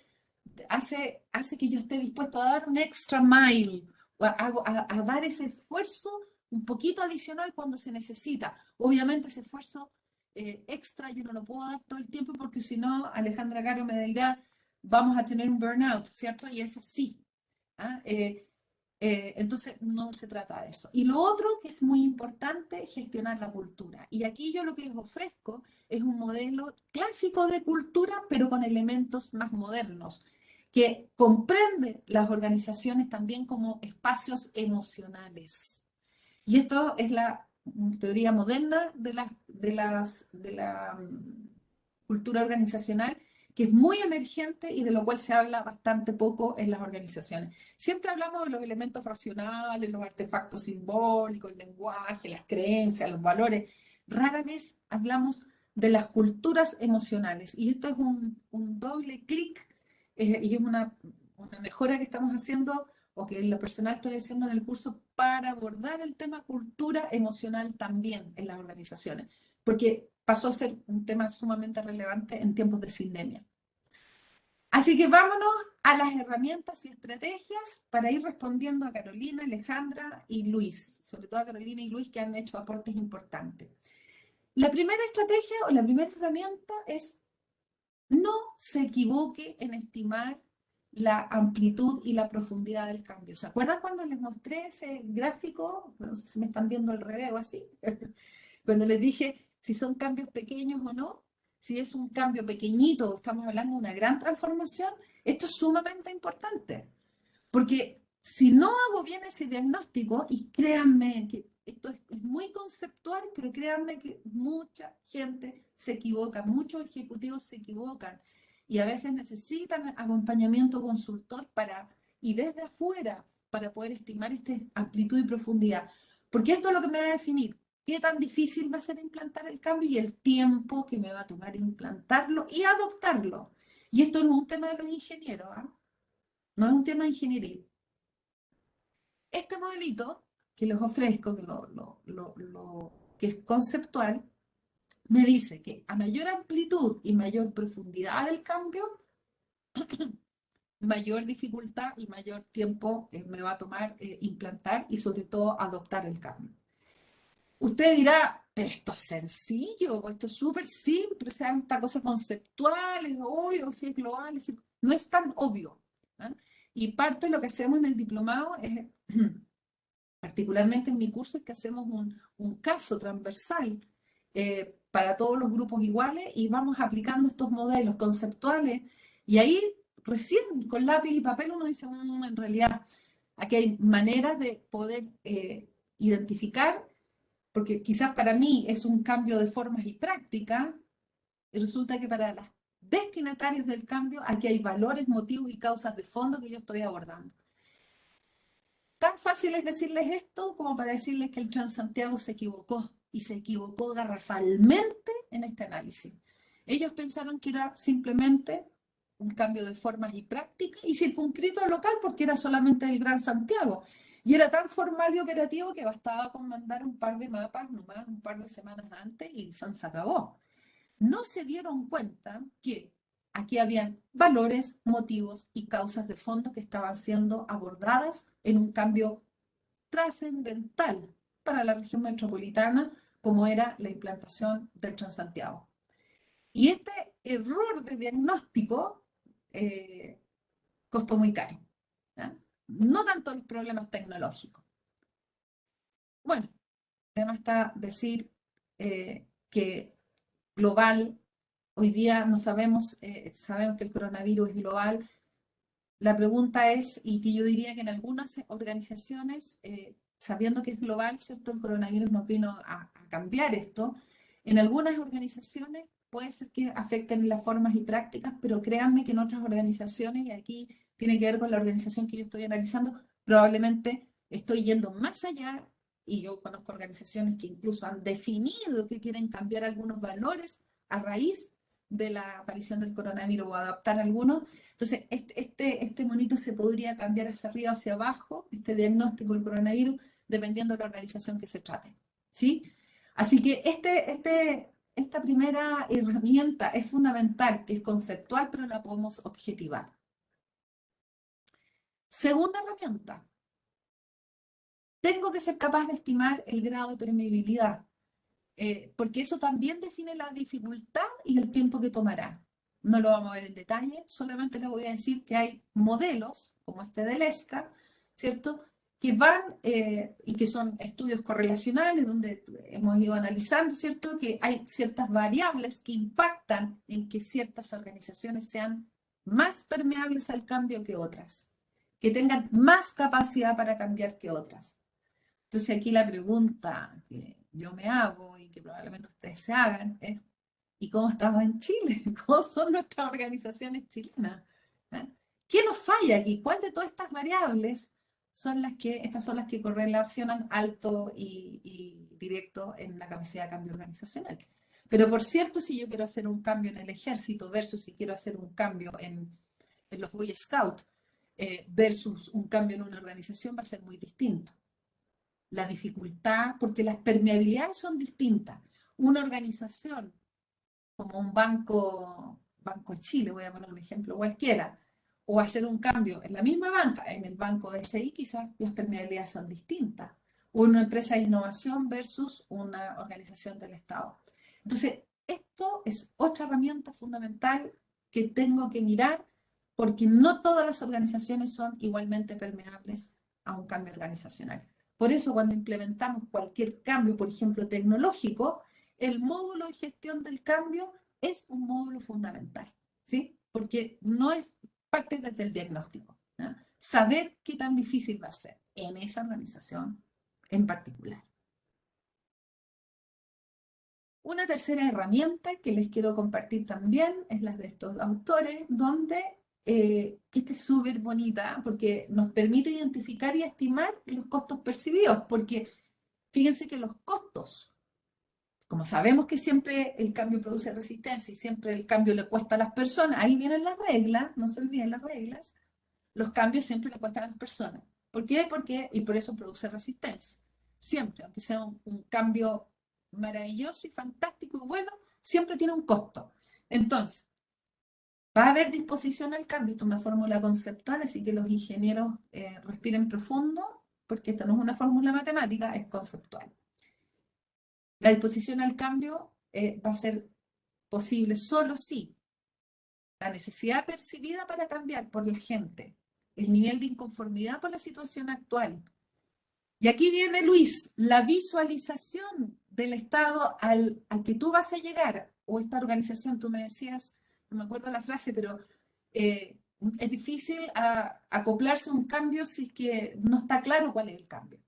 hace que yo esté dispuesto a dar un extra mile, a dar ese esfuerzo un poquito adicional cuando se necesita. Obviamente ese esfuerzo extra yo no lo puedo dar todo el tiempo porque si no, Alejandra Caro me dirá, vamos a tener un burnout, ¿cierto? Y es así. ¿Ah? Entonces, no se trata de eso. Y lo otro que es muy importante, gestionar la cultura. Y aquí yo lo que les ofrezco es un modelo clásico de cultura, pero con elementos más modernos, que comprende las organizaciones también como espacios emocionales. Y esto es la teoría moderna de la cultura organizacional, que es muy emergente y de lo cual se habla bastante poco en las organizaciones. Siempre hablamos de los elementos racionales, los artefactos simbólicos, el lenguaje, las creencias, los valores. Rara vez hablamos de las culturas emocionales. Y esto es un doble clic y es una mejora que estamos haciendo o que en lo personal estoy haciendo en el curso para abordar el tema cultura emocional también en las organizaciones, porque pasó a ser un tema sumamente relevante en tiempos de pandemia. Así que vámonos a las herramientas y estrategias para ir respondiendo a Carolina, Alejandra y Luis, sobre todo a Carolina y Luis que han hecho aportes importantes. La primera estrategia o la primera herramienta es no se equivoque en estimar la amplitud y la profundidad del cambio. ¿Se acuerdan cuando les mostré ese gráfico? No sé si me están viendo al revés o así. Cuando les dije si son cambios pequeños o no, si es un cambio pequeñito, estamos hablando de una gran transformación, esto es sumamente importante. Porque si no hago bien ese diagnóstico, y créanme que esto es muy conceptual, pero créanme que mucha gente se equivoca, muchos ejecutivos se equivocan y a veces necesitan acompañamiento consultor y desde afuera para poder estimar esta amplitud y profundidad. Porque esto es lo que me va a definir qué tan difícil va a ser implantar el cambio y el tiempo que me va a tomar implantarlo y adoptarlo. Y esto no es un tema de los ingenieros, ¿ah? No es un tema de ingeniería. Este modelito que les ofrezco, que es conceptual, me dice que a mayor amplitud y mayor profundidad del cambio, mayor dificultad y mayor tiempo me va a tomar implantar y sobre todo adoptar el cambio. Usted dirá, esto es sencillo, esto es súper simple, o sea, esta cosa conceptual, es obvio, si es global, no es tan obvio. ¿Ah? Y parte de lo que hacemos en el diplomado es particularmente en mi curso, es que hacemos un caso transversal para todos los grupos iguales y vamos aplicando estos modelos conceptuales y ahí recién con lápiz y papel uno dice, en realidad aquí hay maneras de poder identificar, porque quizás para mí es un cambio de formas y prácticas, y resulta que para las destinatarias del cambio aquí hay valores, motivos y causas de fondo que yo estoy abordando. Tan fácil es decirles esto como para decirles que el Transantiago se equivocó y se equivocó garrafalmente en este análisis. Ellos pensaron que era simplemente un cambio de formas y prácticas y circunscrito al local porque era solamente el Gran Santiago. Y era tan formal y operativo que bastaba con mandar un par de mapas, nomás un par de semanas antes y se acabó. No se dieron cuenta que aquí habían valores, motivos y causas de fondo que estaban siendo abordadas en un cambio trascendental para la región metropolitana, como era la implantación del Transantiago. Y este error de diagnóstico costó muy caro, ¿ya? No tanto los problemas tecnológicos. Bueno, además está decir que global, hoy día no sabemos, sabemos que el coronavirus es global. La pregunta es, y que yo diría que en algunas organizaciones, sabiendo que es global, ¿cierto? El coronavirus nos vino a cambiar esto. En algunas organizaciones puede ser que afecten las formas y prácticas, pero créanme que en otras organizaciones, y aquí tiene que ver con la organización que yo estoy analizando, probablemente estoy yendo más allá, y yo conozco organizaciones que incluso han definido que quieren cambiar algunos valores a raíz de la aparición del coronavirus o adaptar algunos. Entonces, este monito se podría cambiar hacia arriba, hacia abajo, este diagnóstico del coronavirus, dependiendo de la organización que se trate, ¿sí? Así que esta primera herramienta es fundamental, que es conceptual, pero la podemos objetivar. Segunda herramienta, tengo que ser capaz de estimar el grado de permeabilidad, porque eso también define la dificultad y el tiempo que tomará. No lo vamos a ver en detalle, solamente les voy a decir que hay modelos, como este del ESCA, ¿cierto?, que van y que son estudios correlacionales, donde hemos ido analizando, ¿cierto?, que hay ciertas variables que impactan en que ciertas organizaciones sean más permeables al cambio que otras, que tengan más capacidad para cambiar que otras. Entonces aquí la pregunta que yo me hago y que probablemente ustedes se hagan es, ¿y cómo estamos en Chile? ¿Cómo son nuestras organizaciones chilenas? ¿Eh? ¿Qué nos falla aquí? ¿Cuál de todas estas variables estas son las que correlacionan alto y directo en la capacidad de cambio organizacional? Pero por cierto, si yo quiero hacer un cambio en el ejército versus si quiero hacer un cambio en los Boy Scouts versus un cambio en una organización va a ser muy distinto. La dificultad, porque las permeabilidades son distintas. Una organización como un Banco de Chile, voy a poner un ejemplo cualquiera, o hacer un cambio en la misma banca, en el Banco de SI, quizás las permeabilidades son distintas. Una empresa de innovación versus una organización del Estado. Entonces, esto es otra herramienta fundamental que tengo que mirar porque no todas las organizaciones son igualmente permeables a un cambio organizacional. Por eso, cuando implementamos cualquier cambio, por ejemplo, tecnológico, el módulo de gestión del cambio es un módulo fundamental, ¿sí? Porque no es parte desde el diagnóstico, ¿no? Saber qué tan difícil va a ser en esa organización en particular. Una tercera herramienta que les quiero compartir también es la de estos autores, donde esta es súper bonita porque nos permite identificar y estimar los costos percibidos, porque fíjense que los costos, como sabemos que siempre el cambio produce resistencia y siempre el cambio le cuesta a las personas, ahí vienen las reglas, no se olviden las reglas, los cambios siempre le cuestan a las personas. ¿Por qué? Y por eso produce resistencia. Siempre, aunque sea un cambio maravilloso y fantástico y bueno, siempre tiene un costo. Entonces, va a haber disposición al cambio, esto es una fórmula conceptual, así que los ingenieros respiren profundo, porque esta no es una fórmula matemática, es conceptual. La disposición al cambio va a ser posible solo si la necesidad percibida para cambiar por la gente, el nivel de inconformidad por la situación actual. Y aquí viene, Luis, la visualización del estado al que tú vas a llegar, o esta organización, tú me decías, no me acuerdo la frase, pero es difícil acoplarse a un cambio si es que no está claro cuál es el cambio.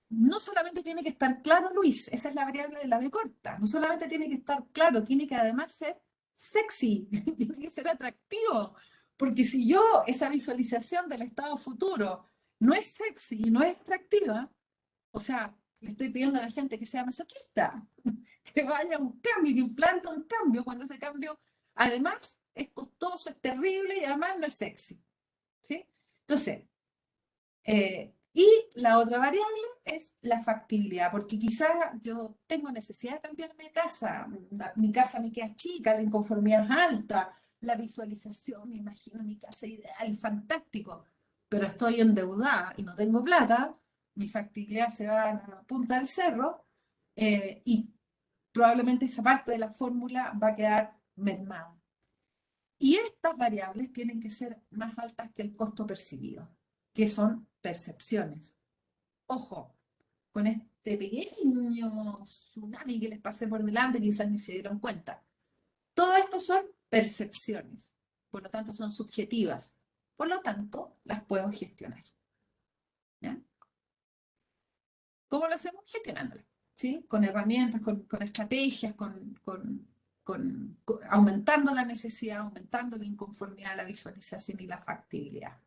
No solamente tiene que estar claro, Luis, esa es la variable de la B corta, no solamente tiene que estar claro, tiene que además ser sexy, tiene que ser atractivo, porque si yo esa visualización del estado futuro no es sexy y no es atractiva, o sea, le estoy pidiendo a la gente que sea masoquista, que vaya a un cambio, que implanta un cambio, cuando ese cambio además es costoso, es terrible y además no es sexy. ¿Sí? Entonces, y la otra variable es la factibilidad, porque quizás yo tengo necesidad de cambiarme de casa, mi casa me queda chica, la inconformidad es alta, la visualización, me imagino mi casa ideal, fantástico, pero estoy endeudada y no tengo plata, mi factibilidad se va a la punta del cerro, y probablemente esa parte de la fórmula va a quedar mermada. Y estas variables tienen que ser más altas que el costo percibido, que son percepciones. Ojo, con este pequeño tsunami que les pasé por delante, quizás ni se dieron cuenta. Todo esto son percepciones, por lo tanto son subjetivas, por lo tanto las puedo gestionar. ¿Ya? ¿Cómo lo hacemos? Gestionándolas, ¿sí? Con herramientas, con estrategias, aumentando la necesidad, aumentando la inconformidad, la visualización y la factibilidad.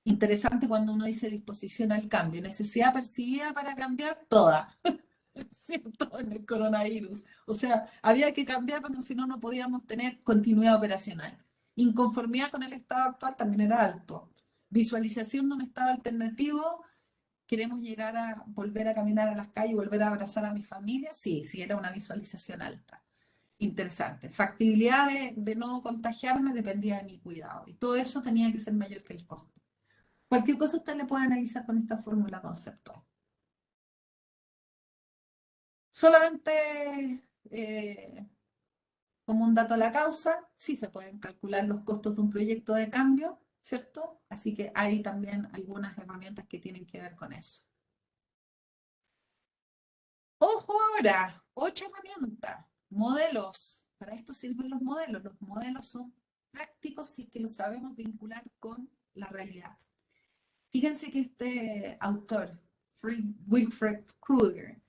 Interesante cuando uno dice disposición al cambio, necesidad percibida para cambiar toda, ¿cierto? En el coronavirus. O sea, había que cambiar porque si no, no podíamos tener continuidad operacional. Inconformidad con el estado actual también era alto. Visualización de un estado alternativo, queremos llegar a volver a caminar a las calles, volver a abrazar a mi familia, sí, sí era una visualización alta. Interesante. Factibilidad de no contagiarme dependía de mi cuidado. Y todo eso tenía que ser mayor que el costo. Cualquier cosa usted le puede analizar con esta fórmula conceptual. Solamente como un dato a la causa, sí se pueden calcular los costos de un proyecto de cambio, ¿cierto? Así que hay también algunas herramientas que tienen que ver con eso. Ojo ahora, otra herramienta, modelos. Para esto sirven los modelos. Los modelos son prácticos si es que los sabemos vincular con la realidad. Fíjense que este autor, Wilfred Krueger,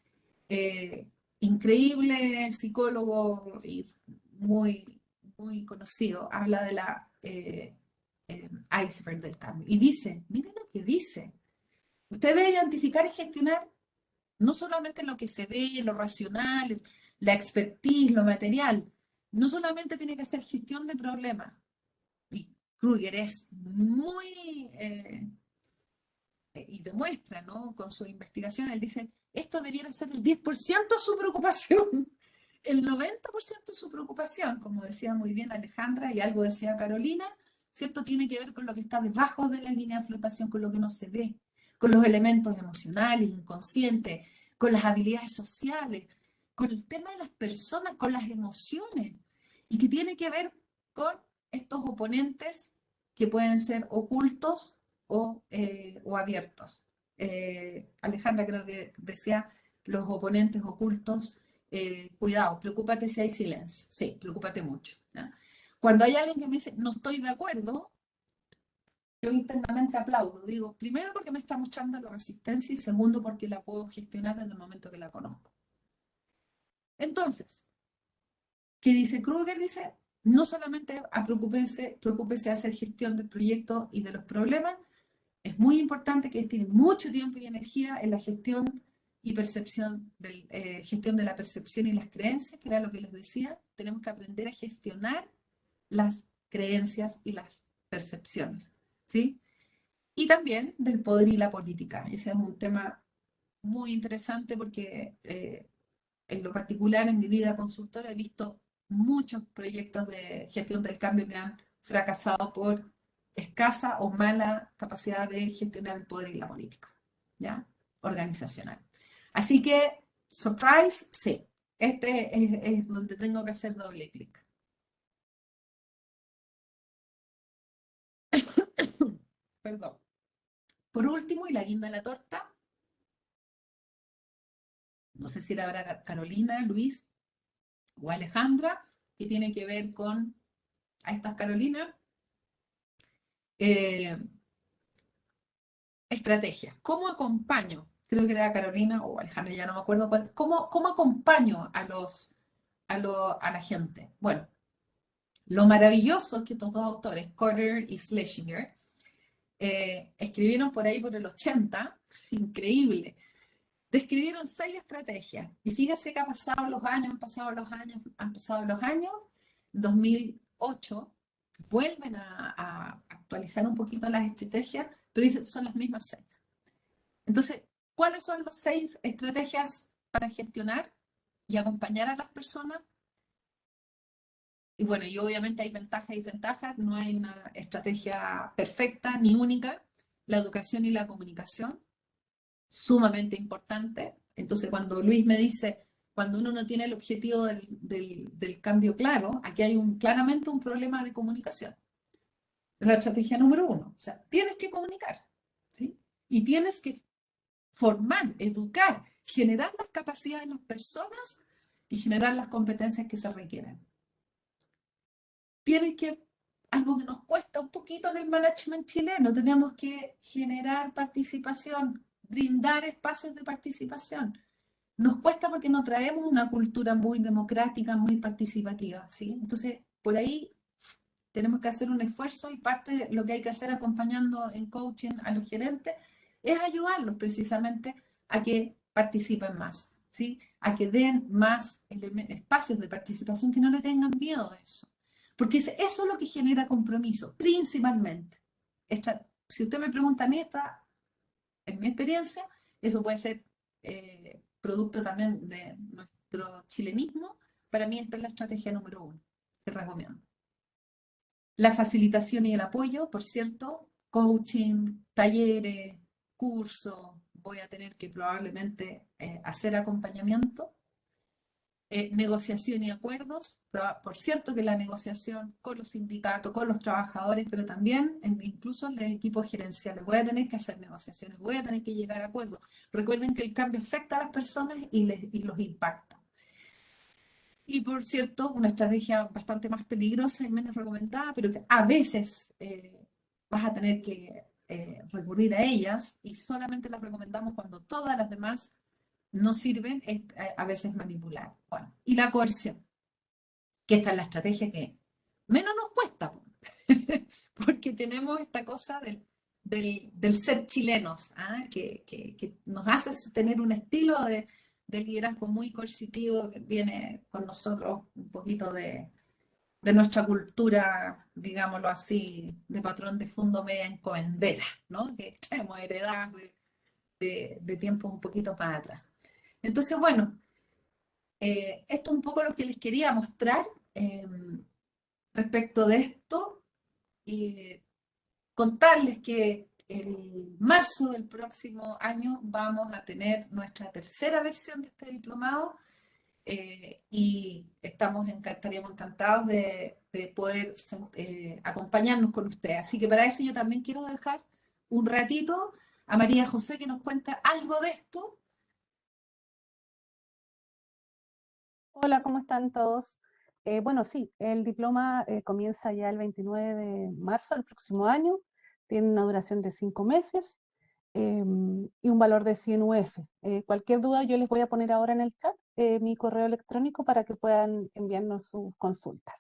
increíble psicólogo y muy, muy conocido, habla de la iceberg del cambio. Y dice, miren lo que dice, usted debe identificar y gestionar no solamente lo que se ve, lo racional, la expertise, lo material, no solamente tiene que hacer gestión de problemas. Y Krueger es muy... y demuestra, ¿no? Con su investigación, él dice, esto debiera ser el 10% de su preocupación. El 90% de su preocupación, como decía muy bien Alejandra y algo decía Carolina, ¿cierto? Tiene que ver con lo que está debajo de la línea de flotación, con lo que no se ve, con los elementos emocionales, inconscientes, con las habilidades sociales, con el tema de las personas, con las emociones, y que tiene que ver con estos oponentes que pueden ser ocultos o abiertos. Alejandra creo que decía los oponentes ocultos, cuidado, preocúpate si hay silencio. Sí, preocúpate mucho. ¿Ya? Cuando hay alguien que me dice, no estoy de acuerdo, yo internamente aplaudo. Digo, primero porque me está mostrando la resistencia y segundo porque la puedo gestionar desde el momento que la conozco. Entonces, ¿qué dice Krueger? Dice, no solamente preocúpese de hacer gestión del proyecto y de los problemas, es muy importante que destinen mucho tiempo y energía en la gestión y gestión de la percepción y las creencias, que era lo que les decía. Tenemos que aprender a gestionar las creencias y las percepciones, ¿sí? Y también del poder y la política. Ese es un tema muy interesante porque en lo particular en mi vida consultora he visto muchos proyectos de gestión del cambio que han fracasado por escasa o mala capacidad de gestionar el poder y la política, ¿ya? Organizacional. Así que, surprise, sí. Este es donde tengo que hacer doble clic. Perdón. Por último, y la guinda de la torta, no sé si la habrá Carolina, Luis o Alejandra, que tiene que ver con, a estas Carolina, eh, estrategias. ¿Cómo acompaño? Creo que era Carolina o Alejandra, ya no me acuerdo cuál. ¿Cómo acompaño a la gente? Bueno, lo maravilloso es que estos dos autores, Carter y Schlesinger, escribieron por ahí por el 80, increíble, describieron 6 estrategias. Y fíjese que han pasado los años. En 2008 vuelven a actualizar un poquito las estrategias, pero son las mismas 6. Entonces, ¿cuáles son las 6 estrategias para gestionar y acompañar a las personas? Y bueno, y obviamente hay ventajas y desventajas, no hay una estrategia perfecta ni única. La educación y la comunicación, sumamente importante. Entonces, cuando Luis me dice, cuando uno no tiene el objetivo del cambio claro, aquí hay claramente un problema de comunicación. Es la estrategia número 1. O sea, tienes que comunicar, ¿sí? Y tienes que formar, educar, generar las capacidades en las personas y generar las competencias que se requieren. Tienes que, algo que nos cuesta un poquito en el management chileno, tenemos que generar participación, brindar espacios de participación. Nos cuesta porque no traemos una cultura muy democrática, muy participativa, ¿sí? Entonces, por ahí tenemos que hacer un esfuerzo y parte de lo que hay que hacer acompañando en coaching a los gerentes es ayudarlos precisamente a que participen más, ¿sí? A que den más espacios de participación, que no le tengan miedo a eso. Porque eso es lo que genera compromiso, principalmente. Si usted me pregunta a mí, en mi experiencia, eso puede ser producto también de nuestro chilenismo. Para mí esta es la estrategia número 1 que recomiendo. La facilitación y el apoyo, por cierto, coaching, talleres, cursos, voy a tener que probablemente hacer acompañamiento. Negociación y acuerdos, por cierto que la negociación con los sindicatos, con los trabajadores, pero también incluso en los equipos gerenciales, voy a tener que hacer negociaciones, voy a tener que llegar a acuerdos. Recuerden que el cambio afecta a las personas y los impacta. Y por cierto, una estrategia bastante más peligrosa y menos recomendada, pero que a veces vas a tener que recurrir a ellas y solamente las recomendamos cuando todas las demás no sirven, es a veces manipular. Bueno, y la coerción, que esta es la estrategia que menos nos cuesta, porque tenemos esta cosa del ser chilenos, ¿ah? Que nos hace tener un estilo de liderazgo muy coercitivo que viene con nosotros un poquito de nuestra cultura, digámoslo así, de patrón de fondo media encomendera, ¿no? Que hemos heredado de tiempos un poquito para atrás. Entonces, bueno, esto es un poco lo que les quería mostrar respecto de esto y contarles que el marzo del próximo año vamos a tener nuestra tercera versión de este diplomado y estaríamos encantados de poder acompañarnos con ustedes. Así que para eso yo también quiero dejar un ratito a María José que nos cuenta algo de esto. Hola, ¿cómo están todos? Bueno, sí, el diploma comienza ya el 29 de marzo del próximo año, tiene una duración de 5 meses y un valor de 100 UF. Cualquier duda yo les voy a poner ahora en el chat mi correo electrónico para que puedan enviarnos sus consultas.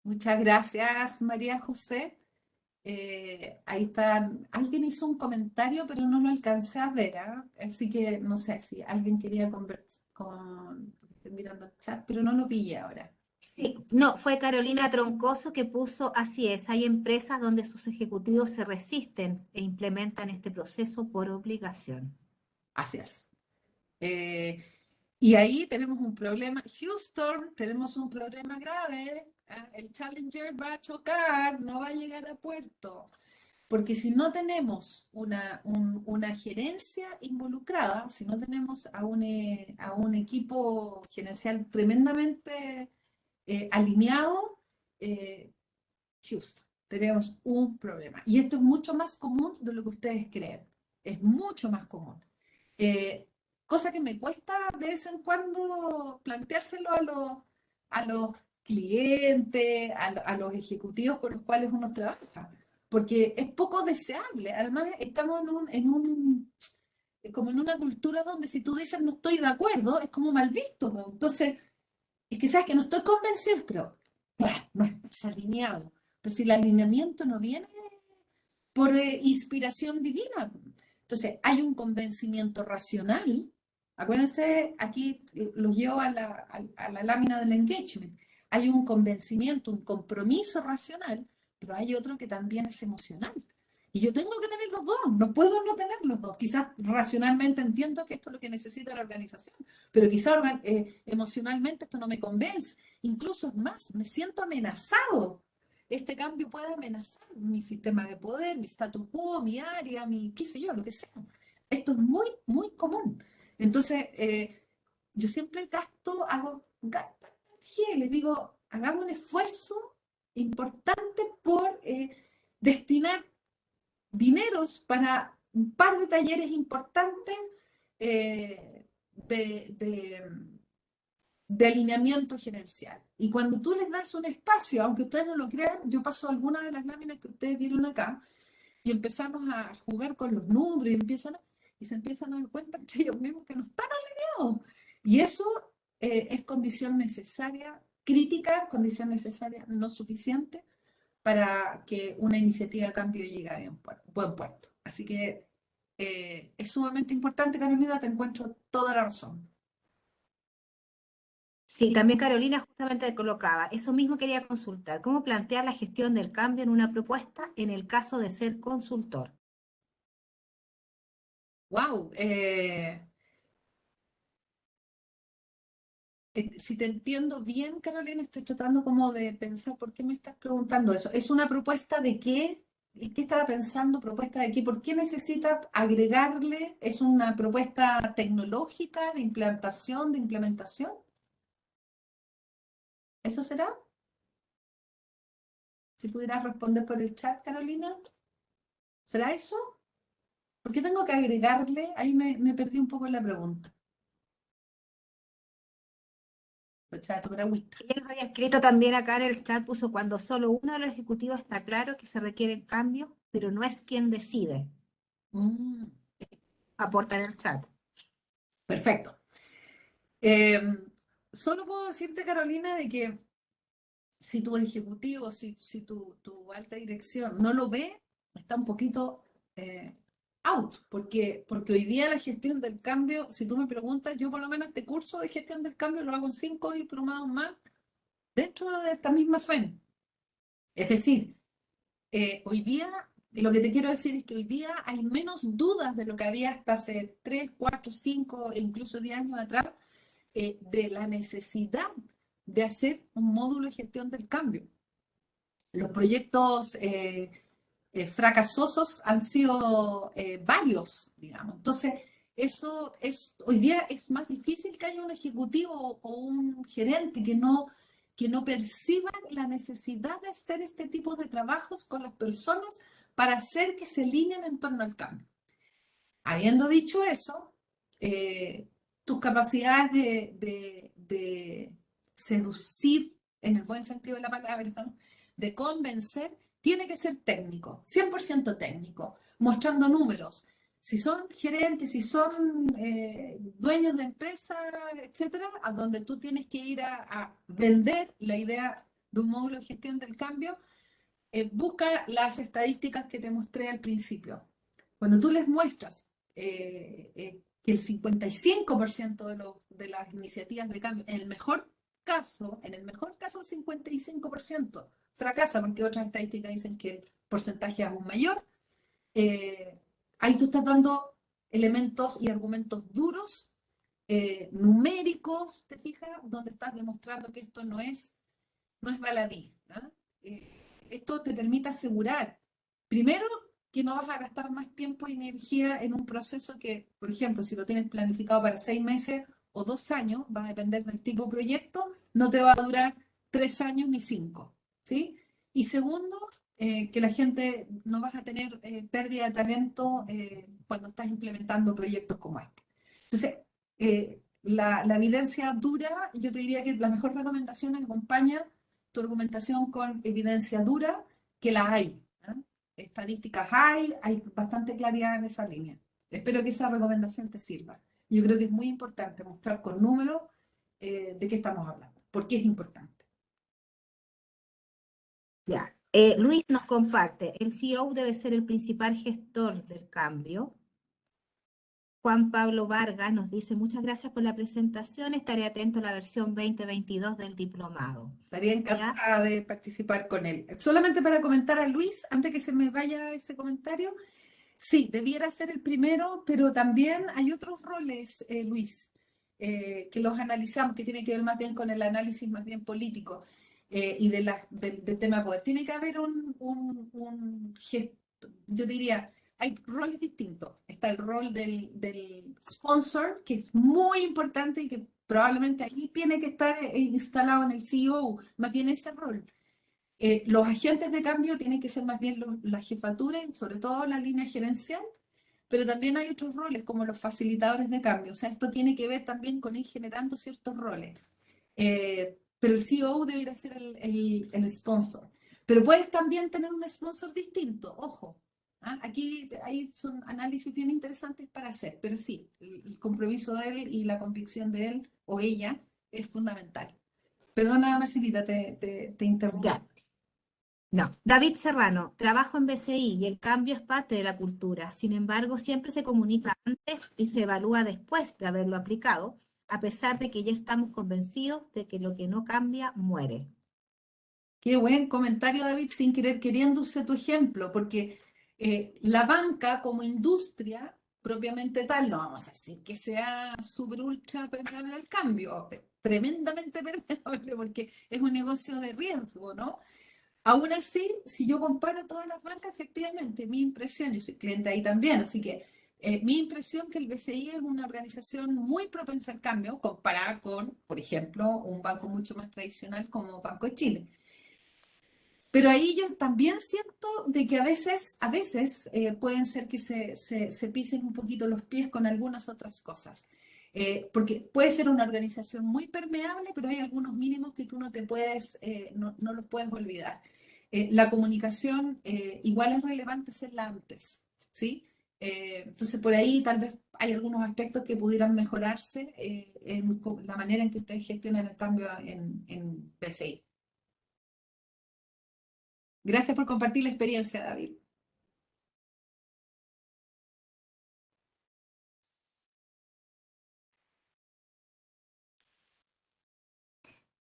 Muchas gracias, María José. Ahí está, alguien hizo un comentario, pero no lo alcancé a ver, ¿ah? Así que no sé si alguien quería conversar estoy mirando el chat, pero no lo pillé ahora. Sí, no, fue Carolina Troncoso que puso, así es, hay empresas donde sus ejecutivos se resisten e implementan este proceso por obligación. Así es. Y ahí tenemos un problema. Houston, tenemos un problema grave. El Challenger va a chocar, no va a llegar a puerto. Porque si no tenemos una gerencia involucrada, si no tenemos a un equipo gerencial tremendamente alineado, Houston, tenemos un problema. Y esto es mucho más común de lo que ustedes creen. Es mucho más común. Cosa que me cuesta de vez en cuando planteárselo a los clientes, a los ejecutivos con los cuales uno trabaja, porque es poco deseable. Además, estamos como en una cultura donde si tú dices no estoy de acuerdo, es como mal visto, ¿no? Entonces, es que sabes que no estoy convencido, pero bueno, no estás alineado. Pero si el alineamiento no viene por inspiración divina, Entonces, hay un convencimiento racional. Acuérdense, aquí los llevo a la lámina del engagement. Hay un convencimiento, un compromiso racional, pero hay otro que también es emocional. Y yo tengo que tener los dos, no puedo no tener los dos. Quizás racionalmente entiendo que esto es lo que necesita la organización, pero quizás emocionalmente esto no me convence. Incluso es más, me siento amenazado. Este cambio puede amenazar mi sistema de poder, mi status quo, mi área, mi qué sé yo, lo que sea. Esto es muy, muy común. Entonces, yo siempre gasto energía y les digo, hagamos un esfuerzo importante por destinar dineros para un par de talleres importantes de alineamiento gerencial. Y cuando tú les das un espacio, aunque ustedes no lo crean, yo paso algunas de las láminas que ustedes vieron acá y empezamos a jugar con los números y se empiezan a dar cuenta entre ellos mismos que no están alineados. Y eso es condición necesaria, crítica, condición necesaria no suficiente para que una iniciativa de cambio llegue a buen puerto. Así que es sumamente importante, Carolina, te encuentro toda la razón. Sí, también Carolina justamente colocaba, eso mismo quería consultar, ¿cómo plantear la gestión del cambio en una propuesta en el caso de ser consultor? ¡Wow! Si te entiendo bien, Carolina, estoy tratando como de pensar por qué me estás preguntando eso. ¿Es una propuesta de qué? ¿Y qué estará pensando? ¿Propuesta de qué? ¿Por qué necesita agregarle? ¿Es una propuesta tecnológica de implantación, de implementación? ¿Eso será? Si pudieras responder por el chat, Carolina. ¿Será eso? ¿Por qué tengo que agregarle? Ahí me perdí un poco en la pregunta. Chato, pero agüita. Ella nos había escrito también acá en el chat, puso cuando solo uno de los ejecutivos está claro que se requieren cambios, pero no es quien decide. Mm, Aporta en el chat. perfecto. Solo puedo decirte, Carolina, de que si tu ejecutivo, si tu alta dirección no lo ve, está un poquito out, porque hoy día la gestión del cambio, si tú me preguntas, yo por lo menos este curso de gestión del cambio lo hago en 5 diplomados más dentro de esta misma FEN. Es decir, hoy día, lo que te quiero decir es que hoy día hay menos dudas de lo que había hasta hace 3, 4, 5 e incluso 10 años atrás, de la necesidad de hacer un módulo de gestión del cambio. Los proyectos fracasosos han sido varios, digamos. Entonces, hoy día es más difícil que haya un ejecutivo o un gerente que no perciba la necesidad de hacer este tipo de trabajos con las personas para hacer que se alineen en torno al cambio. Habiendo dicho eso, tus capacidades de seducir, en el buen sentido de la palabra, de convencer, tiene que ser técnico, 100% técnico, mostrando números. Si son gerentes, si son dueños de empresas, etcétera, a donde tú tienes que ir a vender la idea de un módulo de gestión del cambio, busca las estadísticas que te mostré al principio. Cuando tú les muestras que el 55% de las iniciativas de cambio, en el mejor caso, el 55% fracasa, porque otras estadísticas dicen que el porcentaje es aún mayor, ahí tú estás dando elementos y argumentos duros, numéricos, ¿te fijas? Donde estás demostrando que esto no es baladí. Esto te permite asegurar, primero, que no vas a gastar más tiempo y energía en un proceso que, por ejemplo, si lo tienes planificado para 6 meses o 2 años, va a depender del tipo de proyecto, no te va a durar 3 años ni 5, ¿sí? Y segundo, que la gente no vas a tener pérdida de talento cuando estás implementando proyectos como este. Entonces, la evidencia dura, yo te diría que la mejor recomendación acompaña tu argumentación con evidencia dura, que la hay. Estadísticas hay bastante claridad en esa línea. Espero que esa recomendación te sirva. Yo creo que es muy importante mostrar con números de qué estamos hablando, por qué es importante. Ya. Luis nos comparte, el CEO debe ser el principal gestor del cambio. Juan Pablo Vargas nos dice, muchas gracias por la presentación, estaré atento a la versión 2022 del diplomado. Estaría encantada de participar con él. Solamente para comentar a Luis, antes que se me vaya ese comentario, sí, debiera ser el primero, pero también hay otros roles, Luis, que los analizamos, que tienen que ver más bien con el análisis más bien político y del tema de poder. Tiene que haber un gesto, yo diría, hay roles distintos. Está el rol del sponsor, que es muy importante y que probablemente ahí tiene que estar instalado en el CEO, más bien ese rol. Los agentes de cambio tienen que ser más bien la jefatura y sobre todo la línea gerencial, pero también hay otros roles como los facilitadores de cambio. O sea, esto tiene que ver también con ir generando ciertos roles. Pero el CEO debería ser el sponsor. Pero puedes también tener un sponsor distinto, ojo. ¿Ah? Aquí hay son análisis bien interesantes para hacer, pero sí, el compromiso de él y la convicción de él o ella es fundamental. Perdona, Marcelita, te interrumpí. Ya. No, David Serrano, trabajo en BCI y el cambio es parte de la cultura. Sin embargo, siempre se comunica antes y se evalúa después de haberlo aplicado, a pesar de que ya estamos convencidos de que lo que no cambia muere. Qué buen comentario, David, sin querer queriendo usé tu ejemplo, porque la banca como industria propiamente tal, no vamos a decir que sea súper ultra permeable al cambio, tremendamente permeable porque es un negocio de riesgo, ¿no? Aún así, si yo comparo todas las bancas, efectivamente, mi impresión, yo soy cliente ahí también, así que mi impresión que el BCI es una organización muy propensa al cambio comparada con, por ejemplo, un banco mucho más tradicional como Banco de Chile. Pero ahí yo también siento de que a veces pueden ser que se pisen un poquito los pies con algunas otras cosas. Porque puede ser una organización muy permeable, pero hay algunos mínimos que tú no te puedes, no los puedes olvidar. La comunicación igual es relevante hacerla antes, ¿sí? Entonces por ahí tal vez hay algunos aspectos que pudieran mejorarse en la manera en que ustedes gestionan el cambio en PCI. Gracias por compartir la experiencia, David.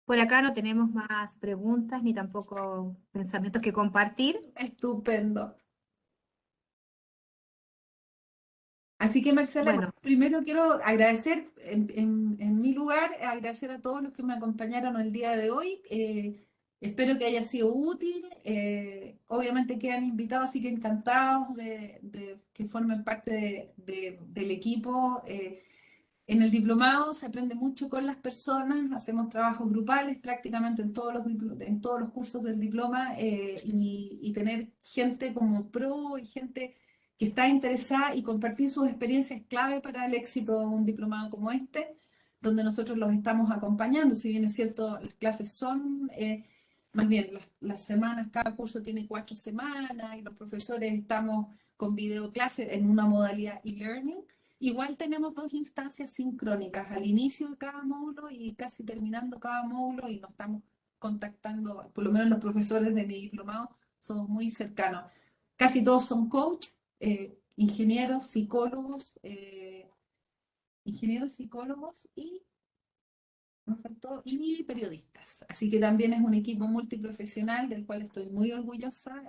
Por acá no tenemos más preguntas ni tampoco pensamientos que compartir. Estupendo. Así que, Marcela, Bueno, primero quiero agradecer, en mi lugar, agradecer a todos los que me acompañaron el día de hoy. Espero que haya sido útil. Obviamente quedan invitados, así que encantados de que formen parte del equipo. En el diplomado se aprende mucho con las personas, hacemos trabajos grupales prácticamente en todos los cursos del diploma y tener gente como pro y gente que está interesada y compartir sus experiencias clave para el éxito de un diplomado como este, donde nosotros los estamos acompañando. Si bien es cierto, las clases son, más bien las semanas, cada curso tiene 4 semanas y los profesores estamos con videoclases en una modalidad e-learning. Igual tenemos 2 instancias sincrónicas, al inicio de cada módulo y casi terminando cada módulo y nos estamos contactando, por lo menos los profesores de mi diplomado somos muy cercanos. Casi todos son coach, ingenieros, psicólogos y, nos faltó, y periodistas. Así que también es un equipo multiprofesional del cual estoy muy orgullosa.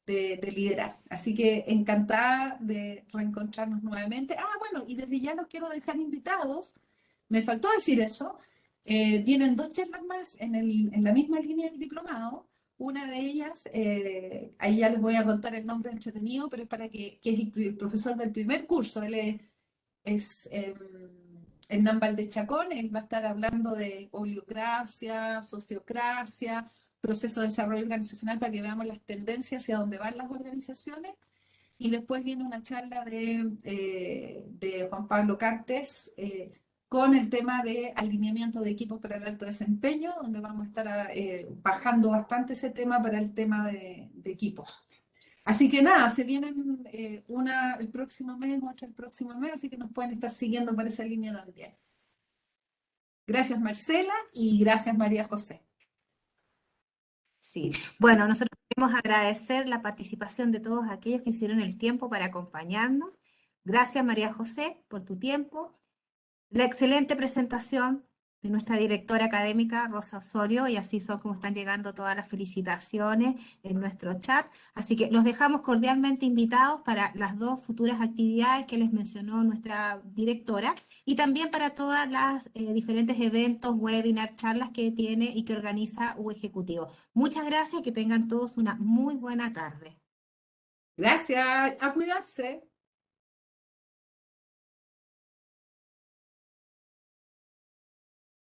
De liderar. Así que encantada de reencontrarnos nuevamente. Ah, bueno, y desde ya los quiero dejar invitados. Me faltó decir eso. Vienen 2 charlas más en la misma línea del diplomado. Una de ellas, ahí ya les voy a contar el nombre entretenido, pero es para que es el profesor del primer curso. Él es Hernán Valdez Chacón. Él va a estar hablando de oleocracia, sociocracia, proceso de desarrollo organizacional para que veamos las tendencias hacia dónde van las organizaciones. Y después viene una charla de Juan Pablo Cartes con el tema de alineamiento de equipos para el alto desempeño, donde vamos a estar bajando bastante ese tema para el tema de equipos. Así que nada, se vienen una el próximo mes, otra el próximo mes, así que nos pueden estar siguiendo por esa línea también. Gracias, Marcela, y gracias, María José. sí. Bueno, nosotros queremos agradecer la participación de todos aquellos que hicieron el tiempo para acompañarnos. Gracias, María José, por tu tiempo. La excelente presentación de nuestra directora académica, Rosa Osorio, y así son como están llegando todas las felicitaciones en nuestro chat. Así que los dejamos cordialmente invitados para las dos futuras actividades que les mencionó nuestra directora y también para todas las diferentes eventos, webinars, charlas que tiene y que organiza U Ejecutivo. Muchas gracias y que tengan todos una muy buena tarde. Gracias, a cuidarse.